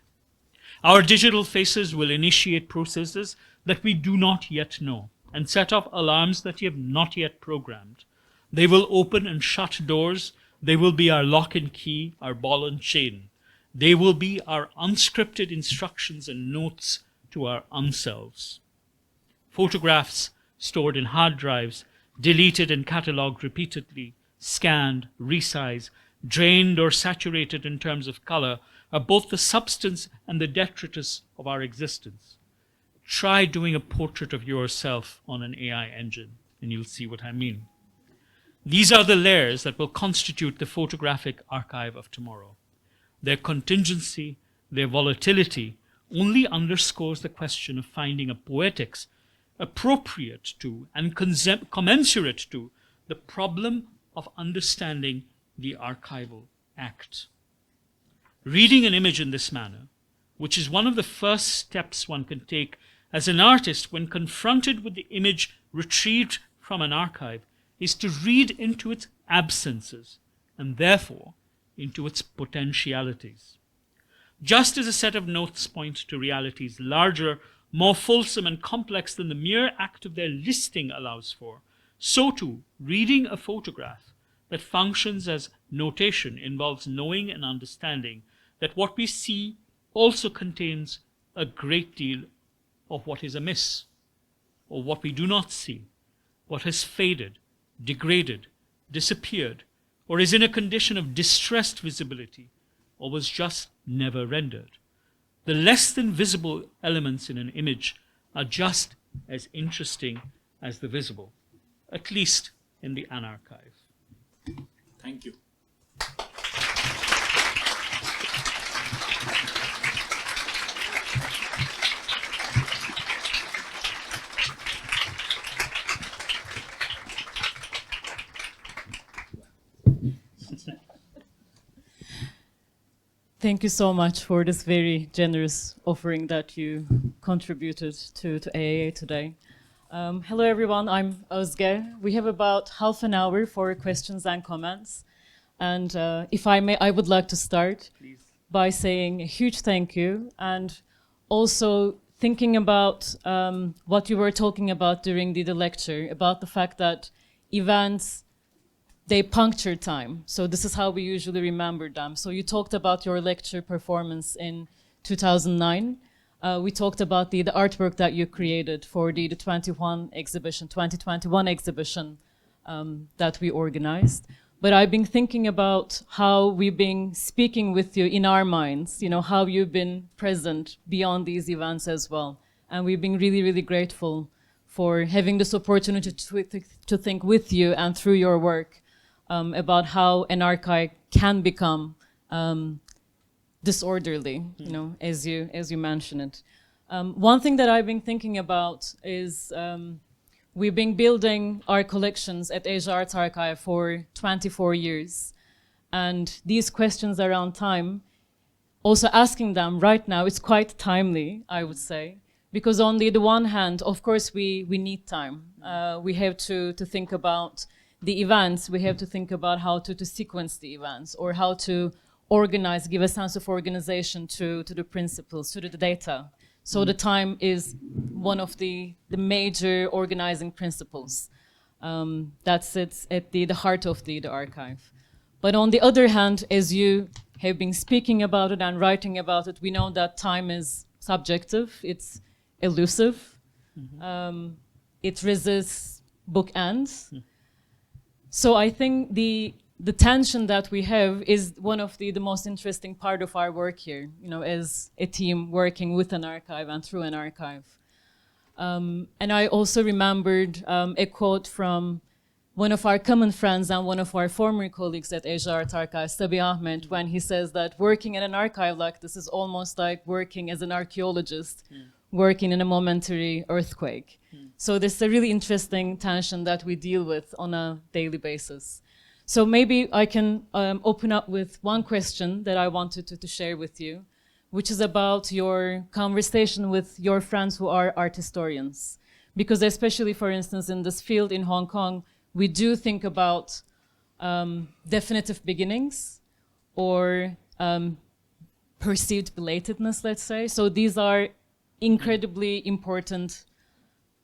Our digital faces will initiate processes that we do not yet know and set off alarms that we have not yet programmed. They will open and shut doors. They will be our lock and key, our ball and chain. They will be our unscripted instructions and notes to our unselves. Photographs stored in hard drives, deleted and catalogued repeatedly, scanned, resized, drained or saturated in terms of color, are both the substance and the detritus of our existence. Try doing a portrait of yourself on an AI engine, and you'll see what I mean. These are the layers that will constitute the photographic archive of tomorrow. Their contingency, their volatility, only underscores the question of finding a poetics appropriate to and commensurate to the problem of understanding the archival act. Reading an image in this manner, which is one of the first steps one can take as an artist when confronted with the image retrieved from an archive, is to read into its absences and therefore into its potentialities. Just as a set of notes point to realities larger, more fulsome and complex than the mere act of their listing allows for, so too, reading a photograph that functions as notation involves knowing and understanding that what we see also contains a great deal of what is amiss, or what we do not see, what has faded, degraded, disappeared, or is in a condition of distressed visibility, or was just never rendered. The less than visible elements in an image are just as interesting as the visible, at least in the Anarchive. Thank you. Thank you so much for this very generous offering that you contributed to AAA today. Hello everyone, I'm Özge. We have about half an hour for questions and comments. And if I may, I would like to start by saying a huge thank you, and also thinking about what you were talking about during the lecture, about the fact that events, they puncture time. So this is how we usually remember them. So you talked about your lecture performance in 2009. We talked about the artwork that you created for the 2021 exhibition that we organized. But I've been thinking about how we've been speaking with you in our minds, you know, how you've been present beyond these events as well. And we've been really, really grateful for having this opportunity to think with you and through your work about how an archive can become disorderly, you know, as you mentioned it. One thing that I've been thinking about is we've been building our collections at Asia Arts Archive for 24 years. And these questions around time, also asking them right now, it's quite timely, I would say. Because on the one hand, of course, we need time. We have to think about the events. We have to think about how to sequence the events, or how to organize, give a sense of organization to the principles, to the data. So the time is one of the major organizing principles that sits at the heart of the archive. But on the other hand, as you have been speaking about it and writing about it, we know that time is subjective, it's elusive, it resists bookends. So I think the tension that we have is one of the most interesting part of our work here, you know, as a team working with an archive and through an archive. And I also remembered a quote from one of our common friends and one of our former colleagues at Asia Art Archive, Sabi Ahmed, when he says that working in an archive like this is almost like working as an archaeologist, working in a momentary earthquake. So this is a really interesting tension that we deal with on a daily basis. So maybe I can open up with one question that I wanted to share with you, which is about your conversation with your friends who are art historians. Because especially, for instance, in this field in Hong Kong, we do think about definitive beginnings or perceived belatedness, let's say. So these are incredibly important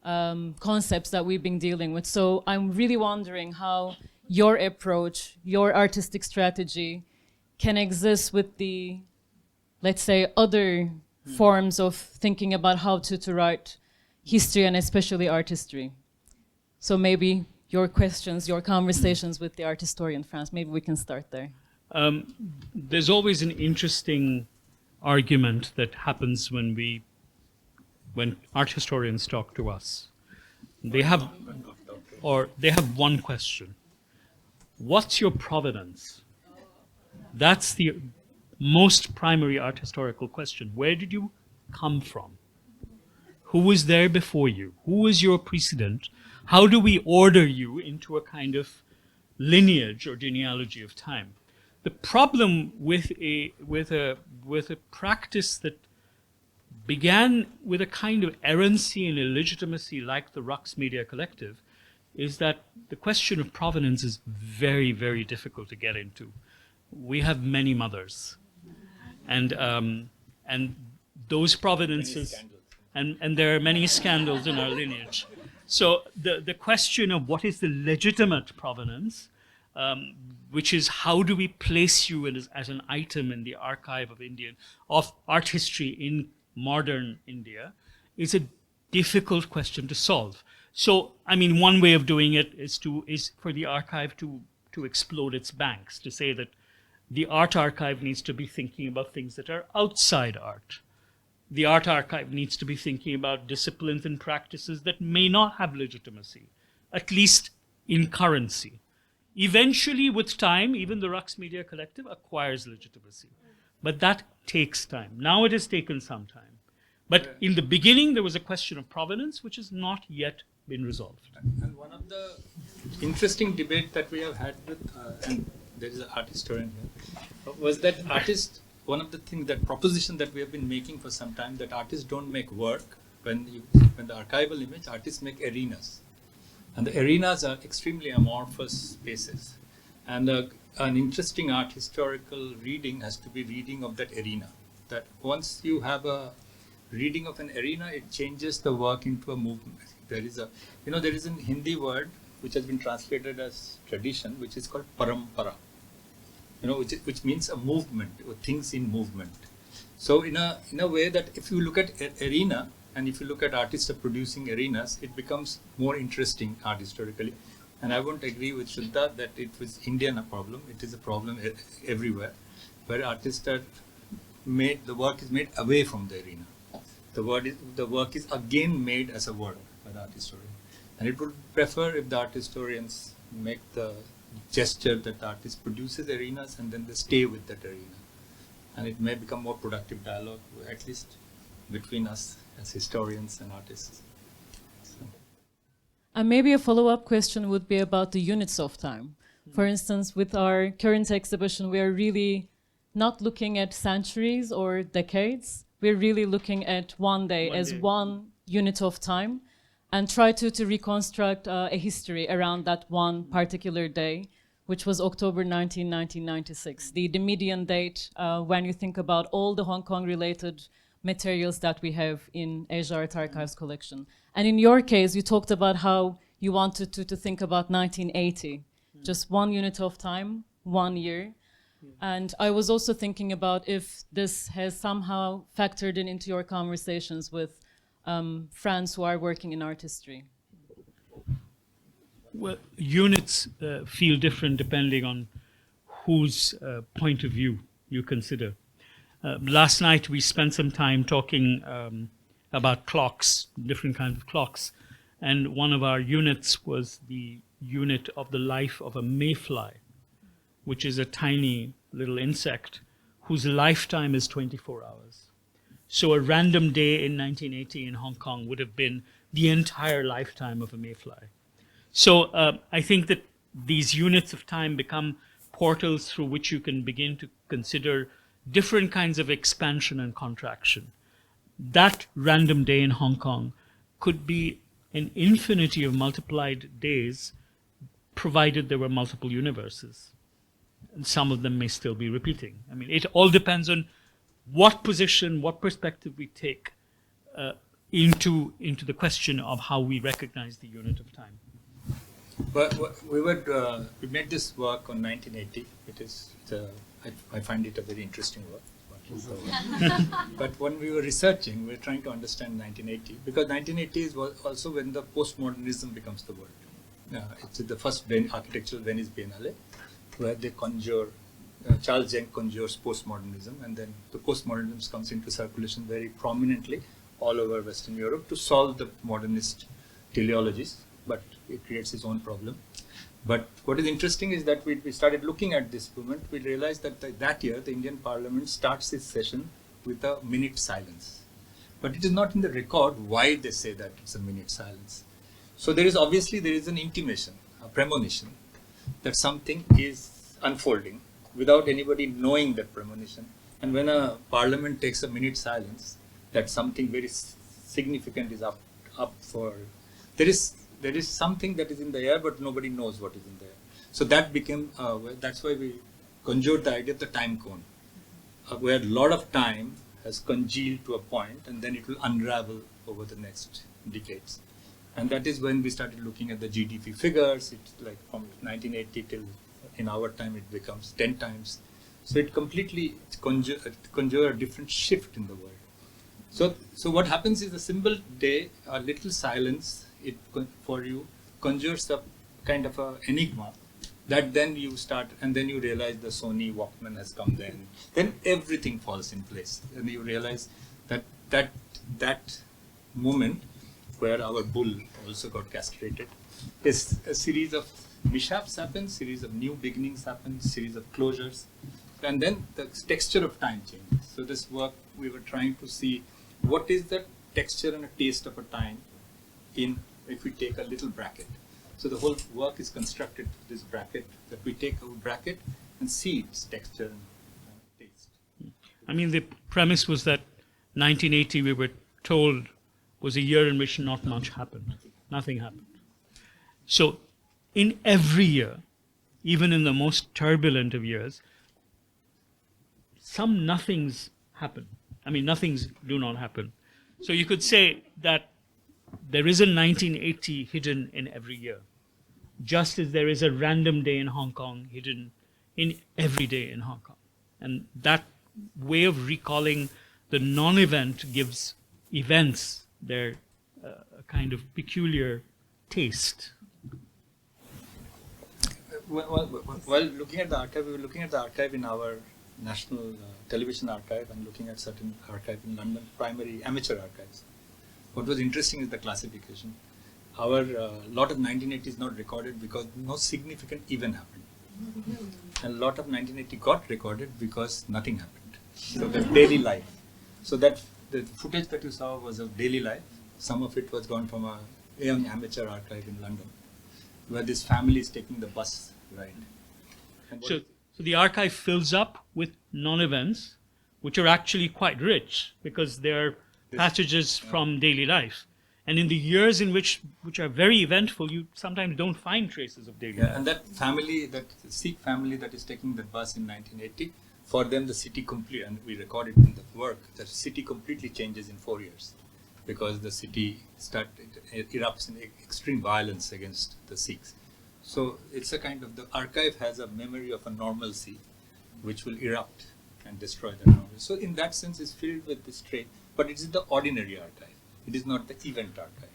concepts that we've been dealing with. So I'm really wondering how your approach, your artistic strategy can exist with the, let's say, other forms of thinking about how to write history and especially art history. So maybe your questions, your conversations with the art historian friends, maybe we can start there. There's always an interesting argument that happens when art historians talk to us. They have one question. What's your provenance? That's the most primary art historical question. Where did you come from? Who was there before you? Who was your precedent? How do we order you into a kind of lineage or genealogy of time? The problem with a practice that began with a kind of errancy and illegitimacy like the Raqs Media Collective is that the question of provenance is very, very difficult to get into. We have many mothers, and those provenances, and there are many scandals in our lineage. So the question of what is the legitimate provenance, which is how do we place you as an item in the archive of art history in modern India, is a difficult question to solve. So, I mean, one way of doing it is for the archive to explode its banks, to say that the art archive needs to be thinking about things that are outside art. The art archive needs to be thinking about disciplines and practices that may not have legitimacy, at least in currency. Eventually, with time, even the Raqs Media Collective acquires legitimacy. But that takes time. Now it has taken some time. But in the beginning, there was a question of provenance, which has not yet been resolved. And one of the interesting debates that we have had with, and there is an art historian here, was that one of the things, that proposition that we have been making for some time, that artists don't make work. When the archival image, artists make arenas. And the arenas are extremely amorphous spaces. And an interesting art historical reading has to be reading of that arena. That once you have a reading of an arena, it changes the work into a movement. There is a Hindi word which has been translated as tradition, which is called parampara. Which means a movement, or things in movement. So in a way that if you look at arena, and if you look at artists producing arenas, it becomes more interesting art historically. And I won't agree with Shraddha that it was Indian a problem. It is a problem everywhere, where artists are the work is made away from the arena. The work is again made as a work by the art historian. And it would prefer if the art historians make the gesture that the artist produces arenas and then they stay with that arena. And it may become more productive dialogue, at least between us as historians and artists. So. And maybe a follow-up question would be about the units of time. For instance, with our current exhibition, we are really not looking at centuries or decades. We're really looking at one day as one unit of time and try to reconstruct a history around that one particular day, which was October 19, 1996, the median date when you think about all the Hong Kong-related materials that we have in Asia Art Archives collection. And in your case, you talked about how you wanted to think about 1980, just one unit of time, 1 year. And I was also thinking about if this has somehow factored into your conversations with friends who are working in art history. Well, units feel different depending on whose point of view you consider. Last night we spent some time talking about clocks, different kinds of clocks, and one of our units was the unit of the life of a mayfly, which is a tiny little insect whose lifetime is 24 hours. So a random day in 1980 in Hong Kong would have been the entire lifetime of a mayfly. So I think that these units of time become portals through which you can begin to consider different kinds of expansion and contraction. That random day in Hong Kong could be an infinity of multiplied days, provided there were multiple universes. And some of them may still be repeating. I mean, it all depends on what position, what perspective we take into the question of how we recognize the unit of time. But we made this work on 1980. I find it a very interesting work. But when we were researching, we were trying to understand 1980, because 1980 is also when the postmodernism becomes the word. It's the first architectural Venice Biennale, where they conjure, Charles Jenck conjures postmodernism, and then the postmodernism comes into circulation very prominently all over Western Europe to solve the modernist teleologies, but it creates its own problem. But what is interesting is that we started looking at this movement. We realized that that year the Indian Parliament starts its session with a minute silence. But it is not in the record why they say that it's a minute silence. So there is an intimation, a premonition, that something is unfolding without anybody knowing that premonition. And when a parliament takes a minute silence, that something very significant is up for. There is something that is in the air, but nobody knows what is in the air. So that became, that's why we conjured the idea of the time cone, where a lot of time has congealed to a point, and then it will unravel over the next decades. And that is when we started looking at the GDP figures. It's like from 1980 till in our time it becomes 10 times. So it completely conjure a different shift in the world. So what happens is a simple day, a little silence, it for you conjures up kind of a enigma that then you start, and then you realize the Sony Walkman has come then everything falls in place, and you realize that moment where our bull also got castrated is a series of mishaps happen, series of new beginnings happen, series of closures, and then the texture of time changes. So this work we were trying to see what is the texture and a taste of a time if we take a little bracket. So the whole work is constructed with this bracket, that we take a bracket and see its texture and taste. I mean, the premise was that 1980, we were told, was a year in which not much happened. Nothing happened. So in every year, even in the most turbulent of years, some nothings happen. I mean, nothings do not happen. So you could say that there is a 1980 hidden in every year, just as there is a random day in Hong Kong hidden in every day in Hong Kong. And that way of recalling the non-event gives events their kind of peculiar taste. While looking at the archive, we were looking at the archive in our National Television Archive and looking at certain archive in London, primary amateur archives. What was interesting is the classification. Our lot of 1980 is not recorded because no significant event happened. And a lot of 1980 got recorded because nothing happened. So the daily life. So that the footage that you saw was of daily life. Some of it was gone from a young amateur archive in London, where this family is taking the bus ride. So the archive fills up with non-events, which are actually quite rich because they're passages from daily life. And in the years in which are very eventful, you sometimes don't find traces of daily life. And that family, that Sikh family that is taking the bus in 1980, for them the city completely, and we recorded in the work, the city completely changes in 4 years because the city erupts in extreme violence against the Sikhs. So it's a kind of, the archive has a memory of a normalcy which will erupt and destroy the normalcy. So in that sense it's filled with this trait, but it is the ordinary archive. It is not the event archive.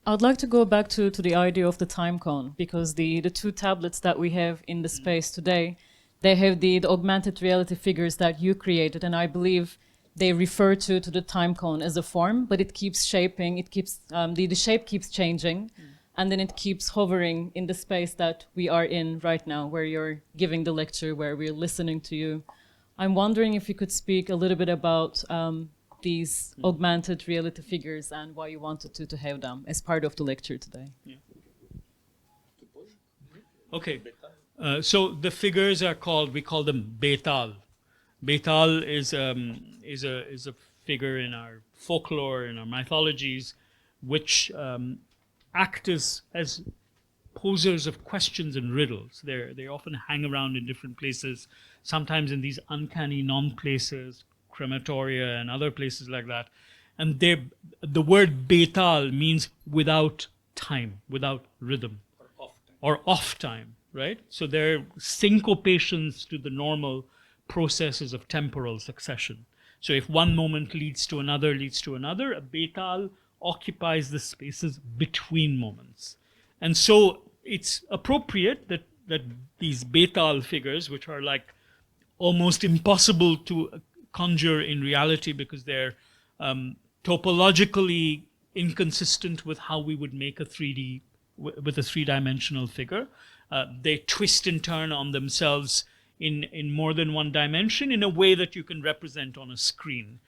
I'd like to go back to the idea of the time cone, because the two tablets that we have in the space today, they have the augmented reality figures that you created, and I believe they refer to the time cone as a form, but it keeps shaping, it keeps, the shape keeps changing, and then it keeps hovering in the space that we are in right now, where you're giving the lecture, where we're listening to you. I'm wondering if you could speak a little bit about these augmented reality figures and why you wanted to have them as part of the lecture today. Yeah. Okay, so the figures are called, we call them Betal. Betal is a figure in our folklore, in our mythologies, which act as posers of questions and riddles. They often hang around in different places, sometimes in these uncanny non-places, crematoria and other places like that. And the word Betal means without time, without rhythm, or off time, right? So they're syncopations to the normal processes of temporal succession. So if one moment leads to another, a Betal occupies the spaces between moments. And so it's appropriate that these Betal figures, which are like almost impossible to conjure in reality because they're topologically inconsistent with how we would make a 3D, with a three-dimensional figure. They twist and turn on themselves in more than one dimension in a way that you can represent on a screen.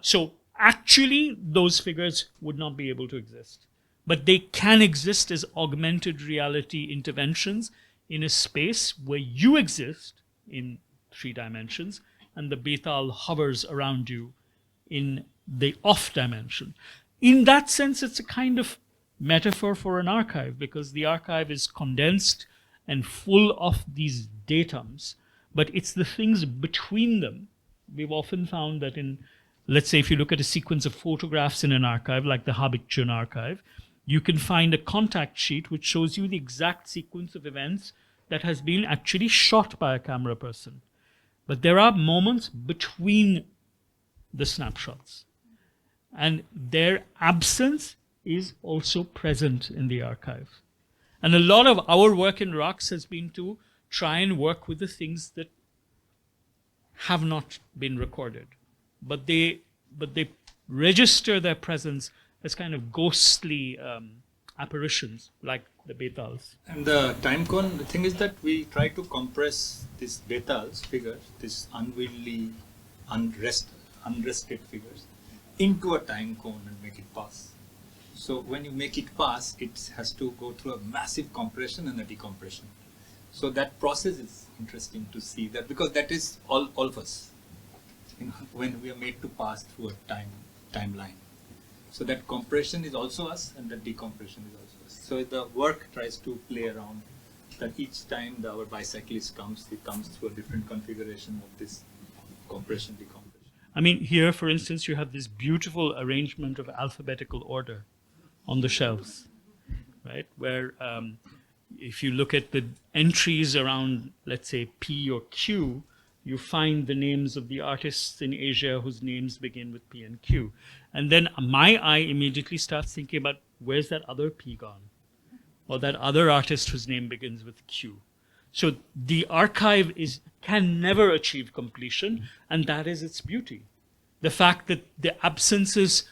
So actually, those figures would not be able to exist. But they can exist as augmented reality interventions in a space where you exist in 3 dimensions, and the Betal hovers around you in the off dimension. In that sense, it's a kind of metaphor for an archive, because the archive is condensed and full of these datums, but it's the things between them. We've often found that in, let's say, if you look at a sequence of photographs in an archive, like the Habichtsche archive, you can find a contact sheet which shows you the exact sequence of events that has been actually shot by a camera person. But there are moments between the snapshots, and their absence is also present in the archive. And a lot of our work in Raqs has been to try and work with the things that have not been recorded, but they register their presence as kind of ghostly apparitions, like the Betals. And the time cone, the thing is that we try to compress these Betals figures, these unwieldy, unrested figures, into a time cone and make it pass. So when you make it pass, it has to go through a massive compression and a decompression. So that process is interesting to see, that because that is all of us, you know, when we are made to pass through a timeline. So that compression is also us, and that decompression is also us. So the work tries to play around that each time our bicyclist comes, it comes through a different configuration of this compression, decompression. I mean, here, for instance, you have this beautiful arrangement of alphabetical order on the shelves, right? Where if you look at the entries around, let's say, P or Q, you find the names of the artists in Asia whose names begin with P and Q. And then my eye immediately starts thinking about, where's that other P gone? Or that other artist whose name begins with Q. So the archive can never achieve completion, and that is its beauty. The fact that the absences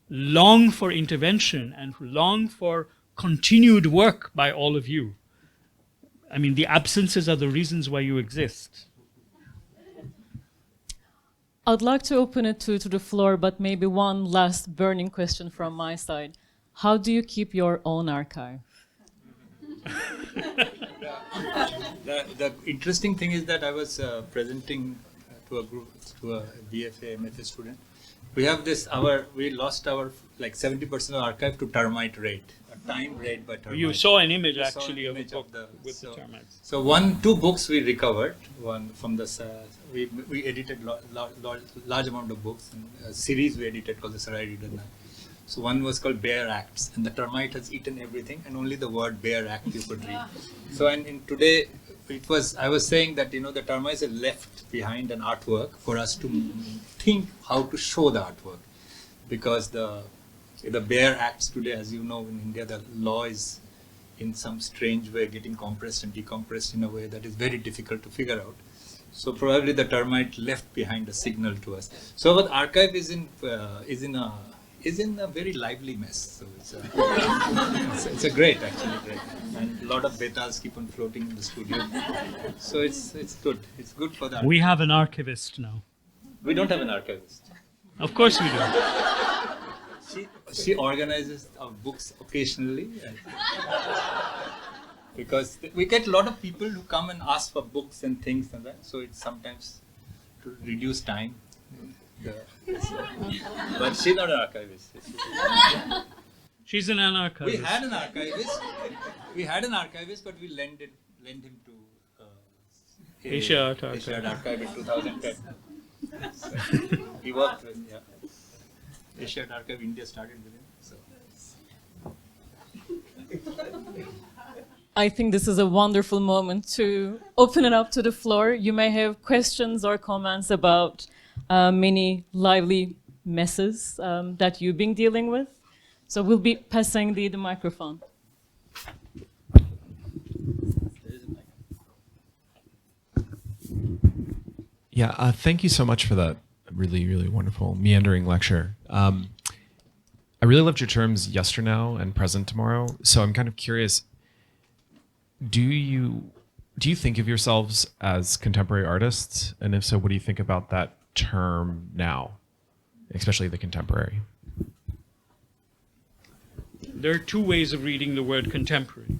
long for intervention and long for continued work by all of you. I mean, the absences are the reasons why you exist. I'd like to open it to the floor, but maybe one last burning question from my side. How do you keep your own archive? The interesting thing is that I was presenting to a group, to a BFA, MFA student. We have this, we lost our, like 70% of archive to termite raid, a time raid by termite. You saw an image actually of a book with the termites. So two books we recovered. One from the, we edited large amount of books, and a series we edited called the Sarai Reader. So one was called Bear Acts, and the termite has eaten everything, and only the word Bear Act you could read. So and today, I was saying that, the termites have left behind an artwork for us to think how to show the artwork. Because the Bear Acts today, as you know, in India, the law is in some strange way getting compressed and decompressed in a way that is very difficult to figure out. So probably the termite left behind a signal to us. So our archive is in a very lively mess. So it's a great, actually great. And a lot of betas keep on floating in the studio. So it's good. It's good for the archive. We have an archivist now. We don't have an archivist. Of course we do. She organizes our books occasionally. Because we get a lot of people who come and ask for books and things and that. So it's sometimes to reduce time. But she's not an archivist. She's an archivist. We had an archivist, but we lent him to Asia Art Archive in 2010. So he worked with Asia Archive. India started with him. So. I think this is a wonderful moment to open it up to the floor. You may have questions or comments about many lively messes that you've been dealing with. So we'll be passing the microphone. Yeah, thank you so much for that really, really wonderful, meandering lecture. I really loved your terms yesternow and present tomorrow. So I'm kind of curious, do you think of yourselves as contemporary artists? And if so, what do you think about that term now, especially the contemporary? There are two ways of reading the word contemporary.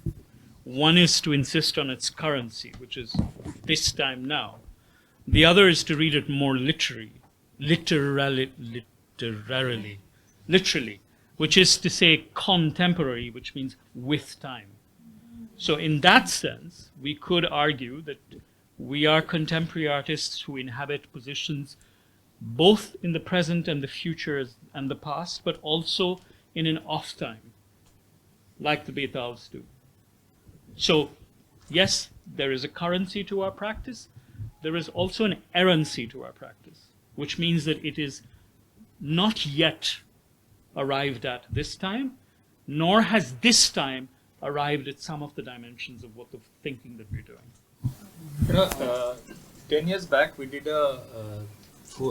One is to insist on its currency, which is this time now. The other is to read it more literally, which is to say contemporary, which means with time. So in that sense, we could argue that we are contemporary artists who inhabit positions both in the present and the future and the past, but also in an off time, like the Betals do. So yes, there is a currency to our practice. There is also an errancy to our practice, which means that it is not yet arrived at this time, nor has this time arrived at some of the dimensions of what the thinking that we're doing. 10 years back, we did a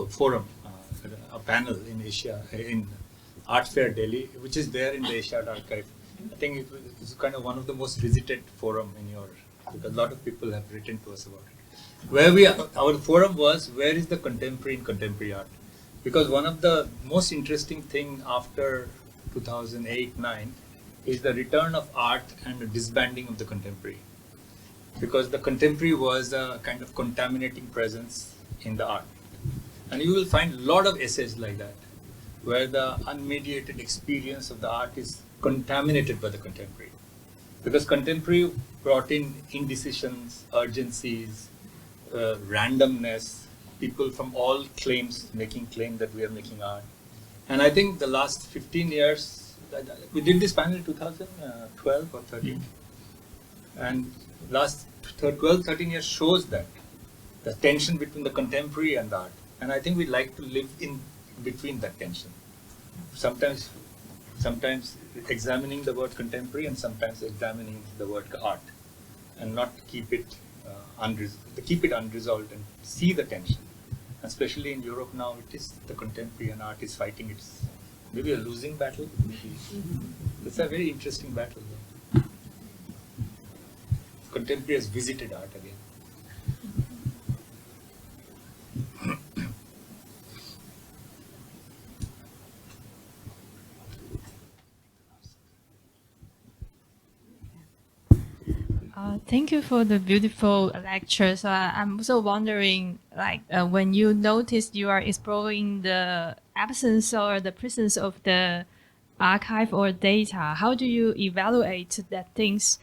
forum, a panel in Asia, in Art Fair Delhi, which is there in the Asia Art Archive. I think it's kind of one of the most visited forum because a lot of people have written to us about it. Our forum was, where is the contemporary in contemporary art? Because one of the most interesting thing after 2008-9 is the return of art and the disbanding of the contemporary. Because the contemporary was a kind of contaminating presence in the art. And you will find a lot of essays like that, where the unmediated experience of the art is contaminated by the contemporary. Because contemporary brought in indecisions, urgencies, randomness, people from all claims making claim that we are making art. And I think the last 15 years, we did this panel in 2012 or 13. And last 12, 13 years shows that, the tension between the contemporary and the art. And I think we like to live in between that tension. Sometimes examining the word contemporary and sometimes examining the word art, and not keep it unresolved and see the tension. Especially in Europe now, it is the contemporary and art is fighting. It's maybe a losing battle. Maybe. It's a very interesting battle. contemporary has visited art again. Thank you for the beautiful lecture. So I'm also wondering, when you notice you are exploring the absence or the presence of the archive or data, how do you evaluate that things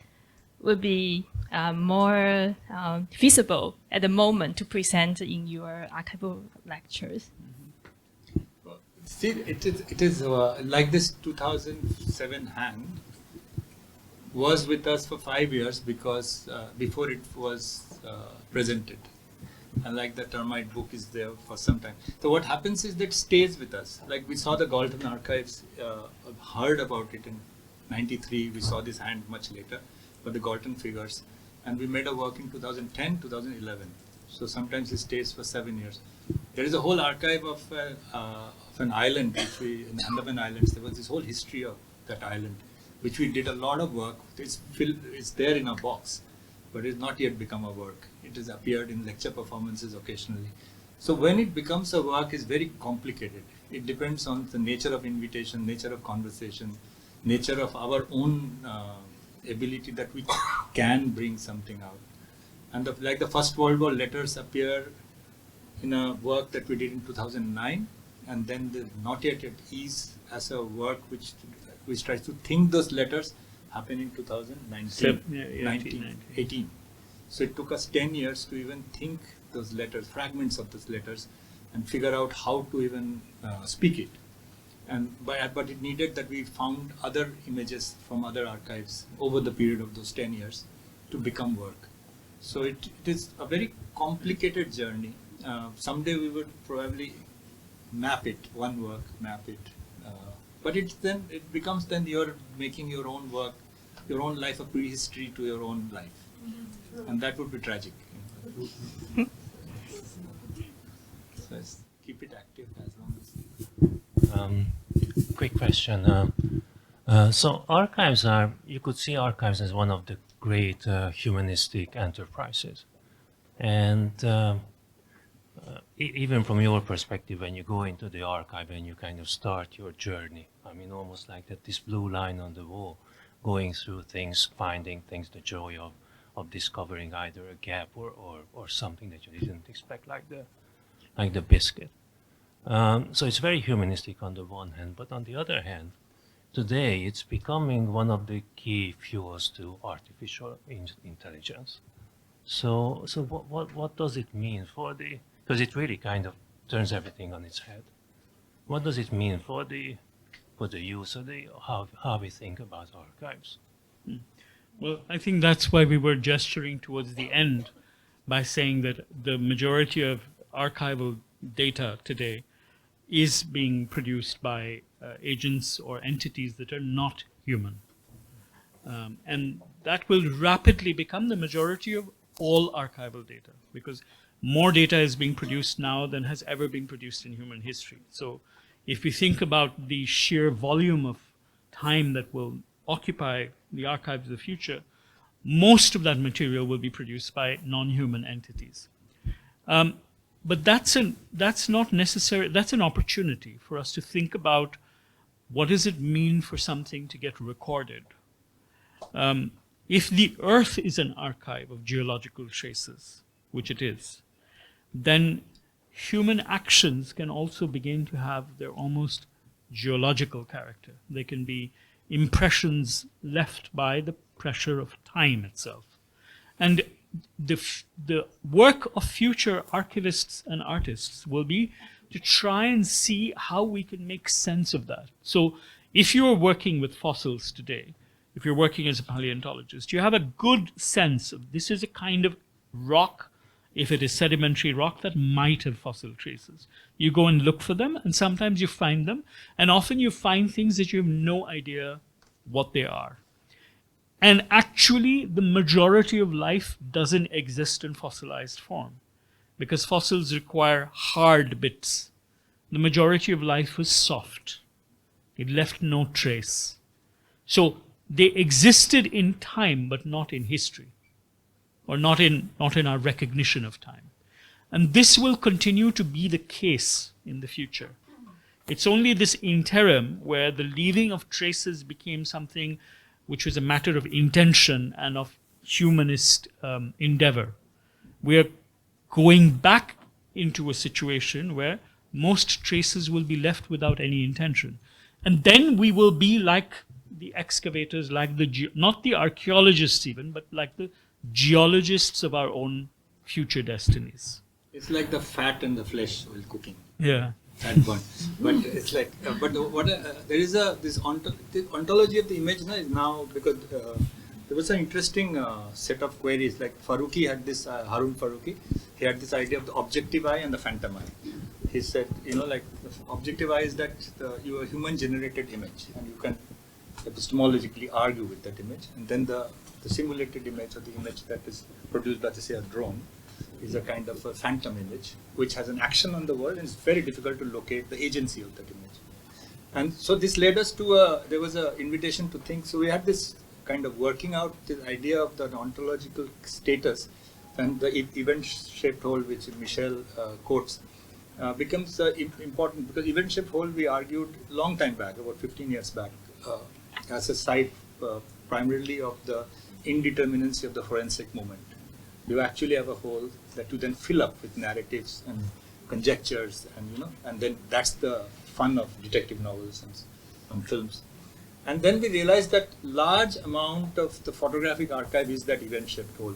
would be more feasible at the moment to present in your archival lectures? See, it is like this 2007 hand was with us for 5 years because before it was presented. And like the termite book is there for some time. So what happens is that it stays with us. Like we saw the Galton archives, heard about it in 93. We saw this hand much later, but the Galton figures. And we made a work in 2010, 2011. So sometimes it stays for 7 years. There is a whole archive of an island, which we, in Andaman Islands, there was this whole history of that island, which we did a lot of work. It's there in a box, but it's not yet become a work. It has appeared in lecture performances occasionally. So when it becomes a work, it's very complicated. It depends on the nature of invitation, nature of conversation, nature of our own ability that we can bring something out. And like the First World War letters appear in a work that we did in 2009, and then the Not Yet at Ease as a work which tries to think those letters happened in 2019, 18. So it took us 10 years to even think those letters, fragments of those letters, and figure out how to even speak it. But it needed that we found other images from other archives over the period of those 10 years to become work. So it is a very complicated journey. Someday we would probably map it, one work, map it. But it becomes then you're making your own work, your own life a prehistory to your own life. And that would be tragic. So keep it active as long as... Quick question. So archives you could see archives as one of the great humanistic enterprises. And even from your perspective, when you go into the archive and you kind of start your journey, I mean, almost like this blue line on the wall, going through things, finding things, the joy of discovering either a gap or something that you didn't expect, like the biscuit. So it's very humanistic on the one hand, but on the other hand, today it's becoming one of the key fuels to artificial intelligence. So what does it mean for the, because it really kind of turns everything on its head. What does it mean for the use of how we think about archives? Well, I think that's why we were gesturing towards the end by saying that the majority of archival data today is being produced by agents or entities that are not human. And that will rapidly become the majority of all archival data, because more data is being produced now than has ever been produced in human history. So if we think about the sheer volume of time that will occupy the archives of the future, most of that material will be produced by non-human entities. But that's not necessary. That's an opportunity for us to think about what does it mean for something to get recorded. If the Earth is an archive of geological traces, which it is, then human actions can also begin to have their almost geological character. They can be impressions left by the pressure of time itself. And the work of future archivists and artists will be to try and see how we can make sense of that. So if you're working with fossils today, if you're working as a paleontologist, you have a good sense of this is a kind of rock, if it is sedimentary rock, that might have fossil traces. You go and look for them, and sometimes you find them, and often you find things that you have no idea what they are. And actually, the majority of life doesn't exist in fossilized form, because fossils require hard bits. The majority of life was soft. It left no trace. So they existed in time, but not in history. or not in our recognition of time. And this will continue to be the case in the future. It's only this interim where the leaving of traces became something which was a matter of intention and of humanist endeavor. We're going back into a situation where most traces will be left without any intention. And then we will be like the excavators, like not the archaeologists even, but like the geologists of our own future destinies. It's like the fat and the flesh while cooking. Yeah. That one. But it's like, there is this the ontology of the image is now, because there was an interesting set of queries. Like Farooqi had this, Harun Farooqi, he had this idea of the objective eye and the phantom eye. He said, like the objective eye is that your human generated image, and you can epistemologically argue with that image. And then the simulated image, or the image that is produced by, say, a drone, is a kind of a phantom image which has an action on the world, and it's very difficult to locate the agency of that image. And so this led us to there was an invitation to think. So we had this kind of working out the idea of the ontological status, and the event-shaped whole, which Michel quotes, becomes important, because event-shaped whole we argued long time back, about 15 years back, as a site primarily of the indeterminacy of the forensic moment. You actually have a whole that you then fill up with narratives and conjectures, and then that's the fun of detective novels and films. And then we realized that large amount of the photographic archive is that event-shaped whole.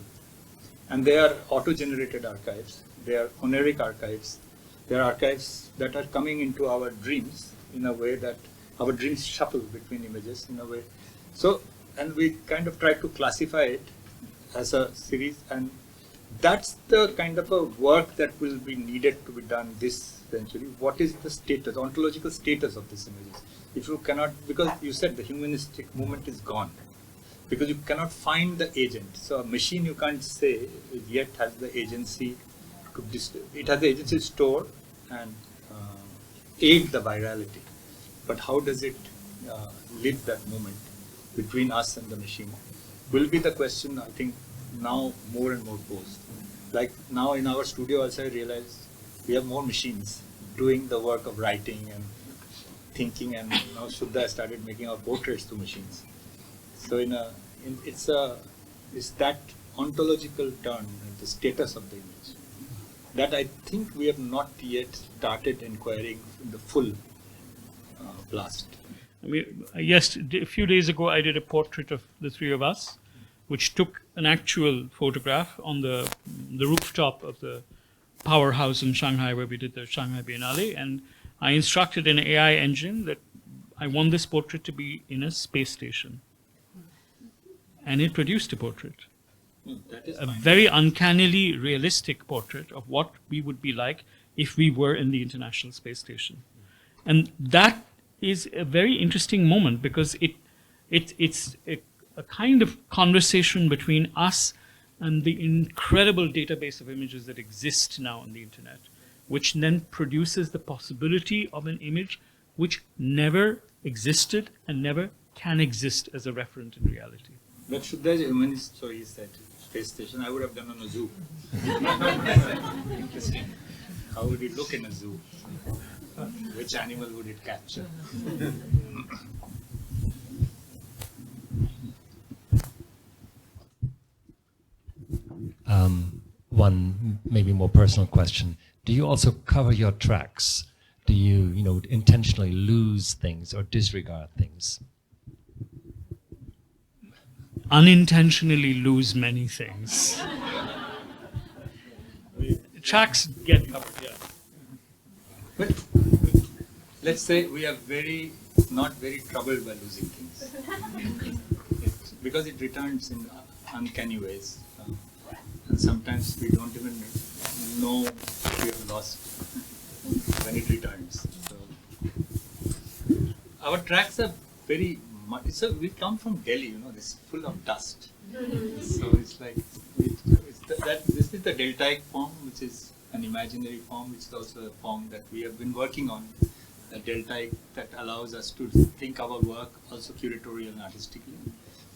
And they are auto-generated archives, they are oniric archives, they are archives that are coming into our dreams in a way that our dreams shuffle between images in a way. So, and we kind of try to classify it as a series, and that's the kind of a work that will be needed to be done this century. What is the status, ontological status of these images? If you cannot, because you said the humanistic movement is gone, because you cannot find the agent. So a machine, you can't say yet has the agency to it has the agency to store and aid the virality, but how does it live that moment between us and the machine will be the question, I think, now more and more posed. Like now in our studio also I realize we have more machines doing the work of writing and thinking, and now Shuddha started making our portraits to machines. So it's that ontological turn and the status of the image that I think we have not yet started inquiring in the full blast. I mean, yes, a few days ago I did a portrait of the three of us, which took an actual photograph on the rooftop of the powerhouse in Shanghai where we did the Shanghai Biennale, and I instructed an AI engine that I want this portrait to be in a space station. And it produced a portrait. A very uncannily realistic portrait of what we would be like if we were in the International Space Station. And that is a very interesting moment, because it's a kind of conversation between us and the incredible database of images that exist now on the internet, which then produces the possibility of an image which never existed and never can exist as a referent in reality. But Shuddha is a humanist, so he said space station. I would have done on a zoo. Interesting. How would it look in a zoo? Which animal would it capture? One maybe more personal question. Do you also cover your tracks? Do you, intentionally lose things or disregard things? Unintentionally lose many things. Tracks get covered, yeah. But let's say we are not very troubled by losing things. Because it returns in uncanny ways. And sometimes we don't even know we have lost when it returns. So, our tracks are very much, we come from Delhi, this full of dust. So it's like, this is the deltaic form, which is an imaginary form, which is also a form that we have been working on. The deltaic that allows us to think our work also curatorial and artistically.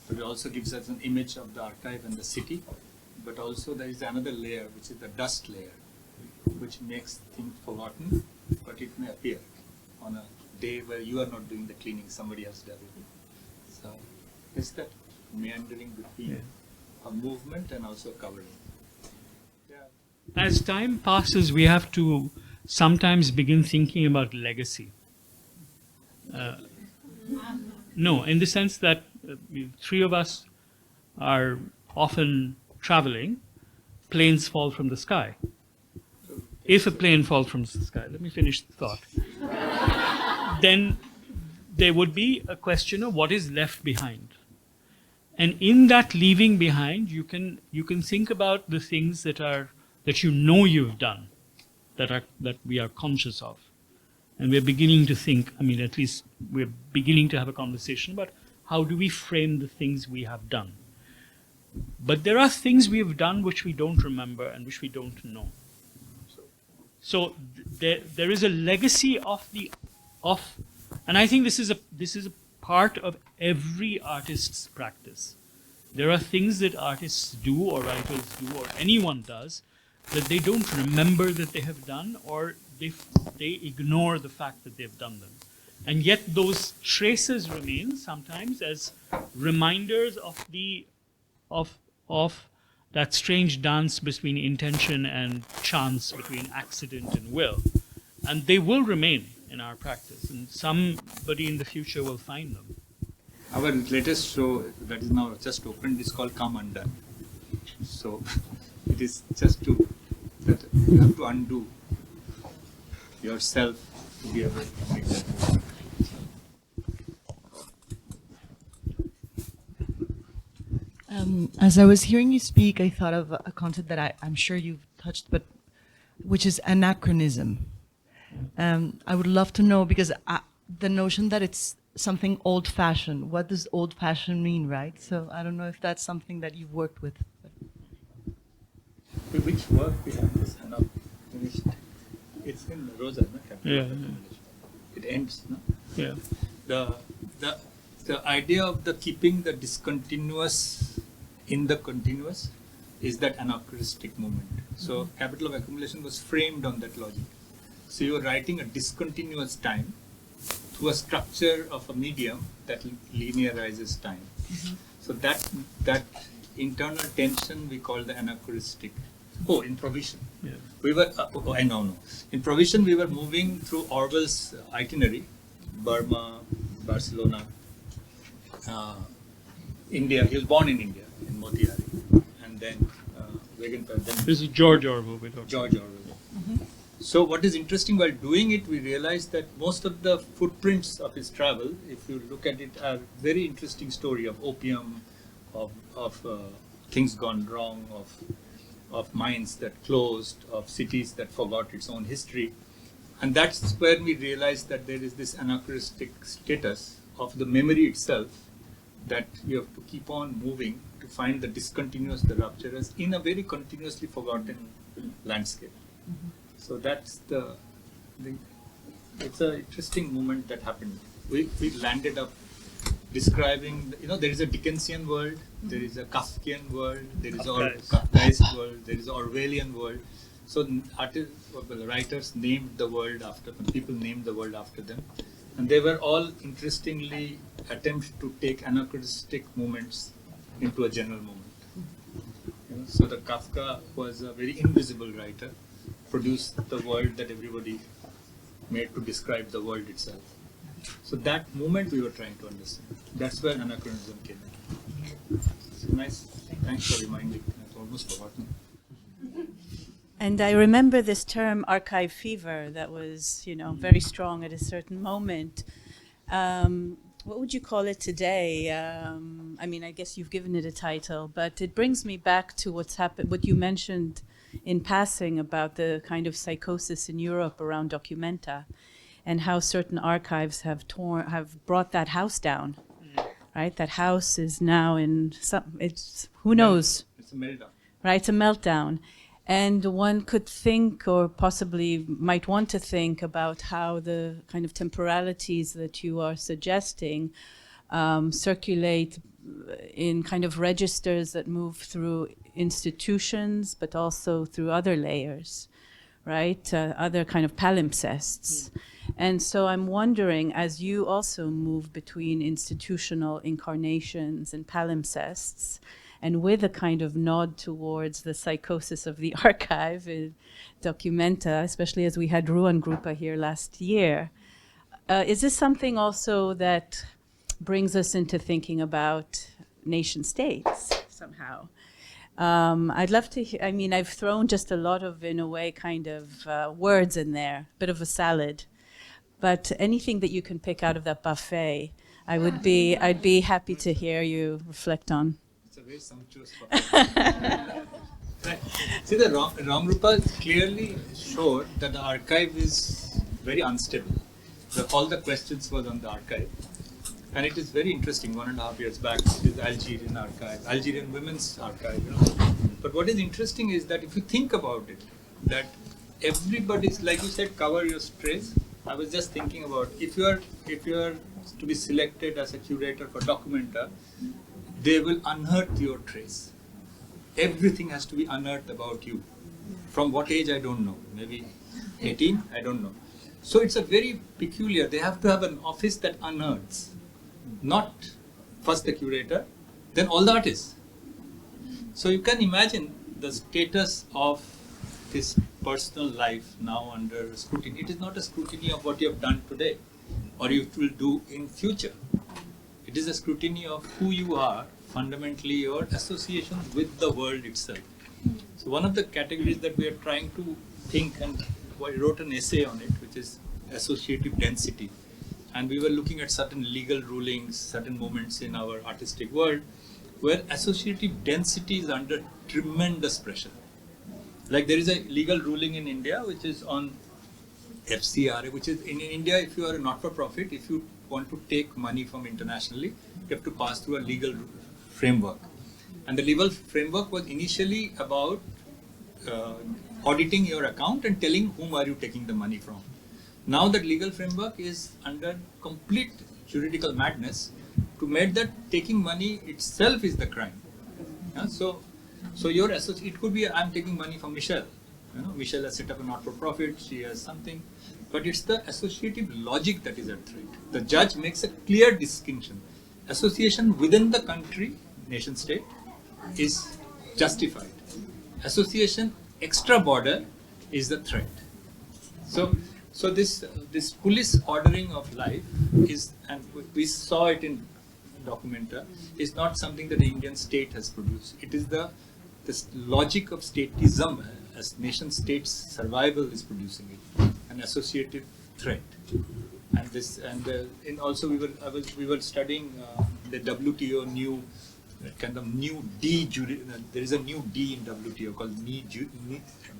But it also gives us an image of the archive and the city but also there is another layer, which is the dust layer, which makes things forgotten, but it may appear on a day where you are not doing the cleaning, somebody else does it. So it's that meandering between a movement and also covering. As time passes, we have to sometimes begin thinking about legacy. No, in the sense that three of us are often traveling, planes fall from the sky. If a plane falls from the sky, let me finish the thought, then there would be a question of what is left behind. And in that leaving behind, you can think about the things that you know you've done, that we are conscious of. And we're beginning to think, I mean, at least we're beginning to have a conversation about how do we frame the things we have done. But there are things we have done which we don't remember and which we don't know. So there is a legacy and I think this is a part of every artist's practice. There are things that artists do or writers do or anyone does that they don't remember that they have done, or they ignore the fact that they've done them. And yet those traces remain sometimes as reminders of that strange dance between intention and chance, between accident and will. And they will remain in our practice, and somebody in the future will find them. Our latest show that is now just opened is called Come Undone. So it is just that you have to undo yourself to be able to make that move. As I was hearing you speak, I thought of a concept that I'm sure you've touched, but which is anachronism. I would love to know, because the notion that it's something old-fashioned, what does old-fashioned mean, right? So I don't know if that's something that you've worked with. Which work we have this finished? It's in Rosa, no? Yeah. It ends, no? Yeah. The idea of the keeping the discontinuous in the continuous is that anachronistic moment. So capital of accumulation was framed on that logic. So you are writing a discontinuous time through a structure of a medium that linearizes time. So that internal tension we call the anachronistic. Oh, in provision. Yeah. We were, no. In provision we were moving through Orwell's itinerary, Burma, Barcelona, India. He was born in India, in Motihari, and then Wegenfeld. This is George Orwell. George Orwell. So what is interesting, while doing it, we realized that most of the footprints of his travel, if you look at it, are very interesting story of opium, of things gone wrong, of mines that closed, of cities that forgot its own history. And that's where we realized that there is this anachronistic status of the memory itself, that you have to keep on moving to find the discontinuous, the rupturous, in a very continuously forgotten landscape. So that's it's an interesting moment that happened. We landed up describing, there is a Dickensian world, there is a Kafkian world, there is a Kafkaesque world, there is an Orwellian world. So writers named the world after them, people named the world after them. And they were all interestingly attempts to take anachronistic moments into a general moment. So the Kafka was a very invisible writer, produced the world that everybody made to describe the world itself. So that moment we were trying to understand. That's where anachronism came in. So nice. Thanks for reminding. I've almost forgotten. And I remember this term archive fever that was, very strong at a certain moment. What would you call it today? I guess you've given it a title, but it brings me back to what's happened, what you mentioned in passing about the kind of psychosis in Europe around Documenta, and how certain archives have brought that house down. Right, that house is now in who knows? It's a meltdown. Right, it's a meltdown. And one could think, or possibly might want to think, about how the kind of temporalities that you are suggesting circulate in kind of registers that move through institutions, but also through other layers, right? Other kind of palimpsests. And so I'm wondering, as you also move between institutional incarnations and palimpsests, and with a kind of nod towards the psychosis of the archive in Documenta, especially as we had Ruan Grupa here last year, is this something also that brings us into thinking about nation states somehow? I'd love to hear, I mean, I've thrown just a lot of, in a way, kind of words in there, bit of a salad. But anything that you can pick out of that buffet, I'd be happy to hear you reflect on. It's a very sumptuous buffet. See, the Ramrupa clearly showed that the archive is very unstable. All the questions was on the archive. And it is very interesting, 1.5 years back, it is Algerian archive, Algerian women's archive. You know. But what is interesting is that if you think about it, that everybody's, like you said, cover your strays. I was just thinking about if you are to be selected as a curator for Documenta, they will unearth your trace. Everything has to be unearthed about you. From what age I don't know, maybe 18, I don't know. So it's a very peculiar. They have to have an office that unearths, not first the curator, then all the artists. So you can imagine the status of this personal life now under scrutiny. It is not a scrutiny of what you have done today or you will do in future. It is a scrutiny of who you are, fundamentally your association with the world itself. So one of the categories that we are trying to think, and I wrote an essay on it, which is associative density. And we were looking at certain legal rulings, certain moments in our artistic world, where associative density is under tremendous pressure. Like there is a legal ruling in India which is on FCRA, which is in India, if you are a not-for-profit, if you want to take money from internationally, you have to pass through a legal framework. And the legal framework was initially about auditing your account and telling whom are you taking the money from. Now that legal framework is under complete juridical madness to make that taking money itself is the crime. Yeah? So your associate, it could be I'm taking money from Michelle. You know, Michelle has set up a not-for-profit, she has something, but it's the associative logic that is at threat. The judge makes a clear distinction. Association within the country, nation state, is justified. Association extra border is the threat. So this police ordering of life is, and we saw it in Documenta, is not something that the Indian state has produced. It is this logic of statism as nation state's survival is producing it, an associative threat. And also we were studying the WTO new kind of new there is a new D in WTO called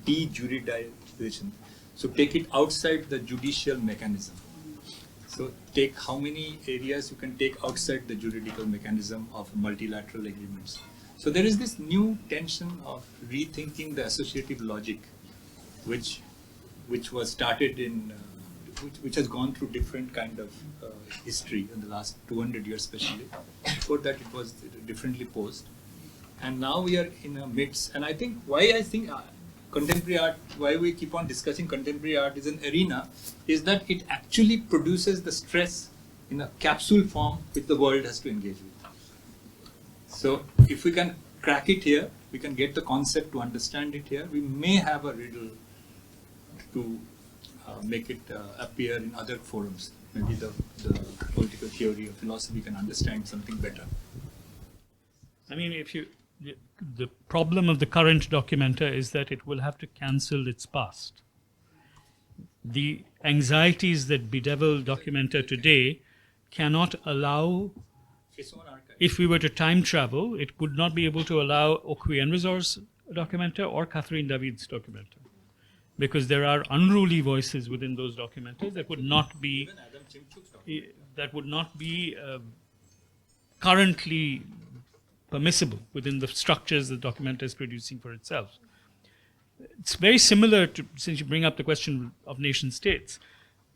dejuridization. So take it outside the judicial mechanism. So take how many areas you can take outside the juridical mechanism of multilateral agreements. So there is this new tension of rethinking the associative logic, which was started in, which has gone through different kind of history in the last 200 years especially. Before that it was differently posed. And now we are in a midst, and I think contemporary art, why we keep on discussing contemporary art is an arena, is that it actually produces the stress in a capsule form which the world has to engage with. So if we can crack it here, we can get the concept to understand it here, we may have a riddle to make it appear in other forums. Maybe the political theory or philosophy can understand something better. I mean, the problem of the current Documenta is that it will have to cancel its past. The anxieties that bedevil Documenta today cannot allow, if we were to time travel, it would not be able to allow Okwi Enrizor's Documenta or Catherine David's Documenta, because there are unruly voices within those Documentas that would not be currently permissible within the structures the Documenta is producing for itself. It's very similar to, since you bring up the question of nation states,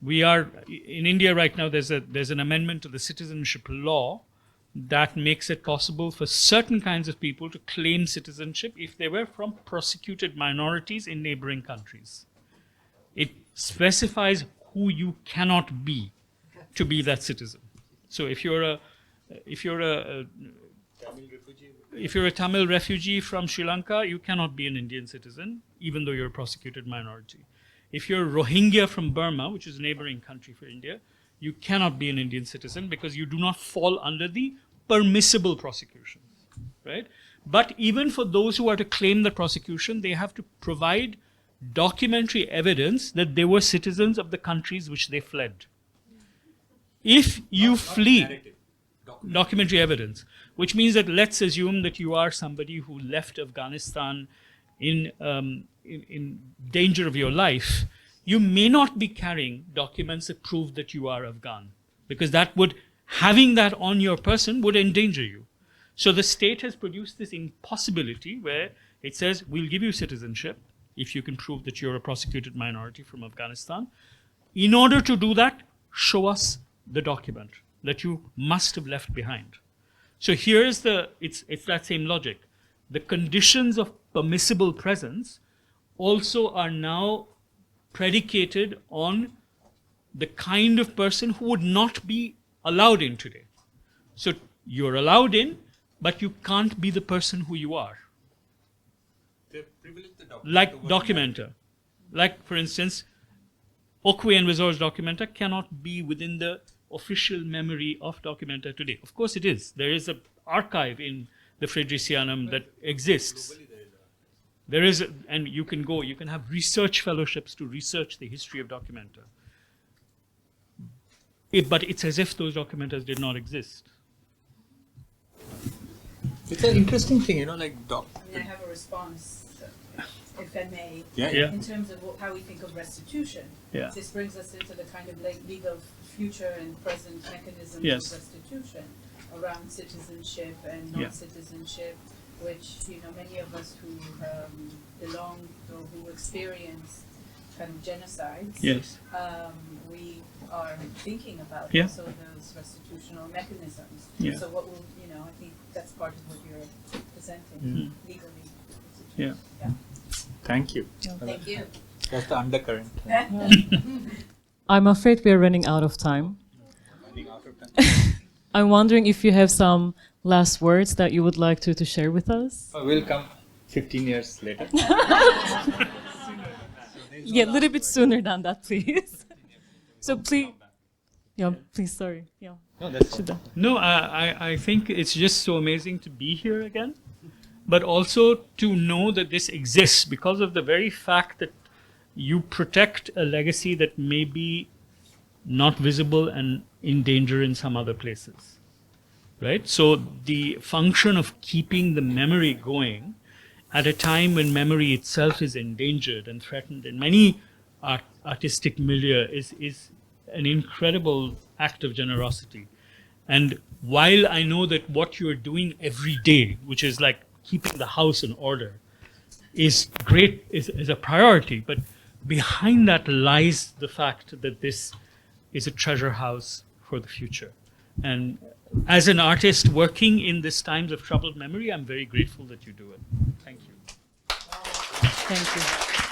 we are in India right now. There's an amendment to the citizenship law that makes it possible for certain kinds of people to claim citizenship if they were from prosecuted minorities in neighboring countries. It specifies who you cannot be to be that citizen. So if you're a Tamil refugee from Sri Lanka, you cannot be an Indian citizen, even though you're a prosecuted minority. If you're Rohingya from Burma, which is a neighboring country for India, you cannot be an Indian citizen because you do not fall under the permissible prosecution, right? But even for those who are to claim the prosecution, they have to provide documentary evidence that they were citizens of the countries which they fled. If you flee, documentary evidence, which means that let's assume that you are somebody who left Afghanistan in danger of your life, you may not be carrying documents that prove that you are Afghan, because having that on your person would endanger you. So the state has produced this impossibility where it says, we'll give you citizenship if you can prove that you're a prosecuted minority from Afghanistan. In order to do that, show us the document that you must have left behind. So here's it's that same logic. The conditions of permissible presence also are now predicated on the kind of person who would not be allowed in today. So you're allowed in, but you can't be the person who you are. Like documenter. Like, for instance, Okwe and Visor's documenter cannot be within the official memory of documenter today. Of course it is. There is an archive in the Friedrichianum that exists. There is, and you can have research fellowships to research the history of documenter. But it's as if those documenters did not exist. It's an interesting thing, like I have a response, if I may, Yeah. in terms of how we think of restitution. Yeah. This brings us into the kind of legal future and present mechanisms Yes. of restitution around citizenship and Yeah. non-citizenship, which many of us who belong or who experience kind of genocides, Yes. we are thinking about Yeah. also those restitutional mechanisms. Yeah. So what will I think that's part of what you're presenting Mhm. legally. Yeah. Thank you. Thank you. That's the undercurrent. I'm afraid we are running out of time. I'm wondering if you have some last words that you would like to share with us. We'll come 15 years later. Yeah, a little bit sooner than that, please. So please, please, sorry. Yeah. No, that's No, I think it's just so amazing to be here again, but also to know that this exists because of the very fact that you protect a legacy that may be not visible and in danger in some other places, right? So the function of keeping the memory going at a time when memory itself is endangered and threatened in many artistic milieu is an incredible act of generosity. And while I know that what you're doing every day, which is like keeping the house in order, is great, is a priority, but behind that lies the fact that this is a treasure house for the future. And as an artist working in these times of troubled memory, I'm very grateful that you do it. Thank you. Thank you.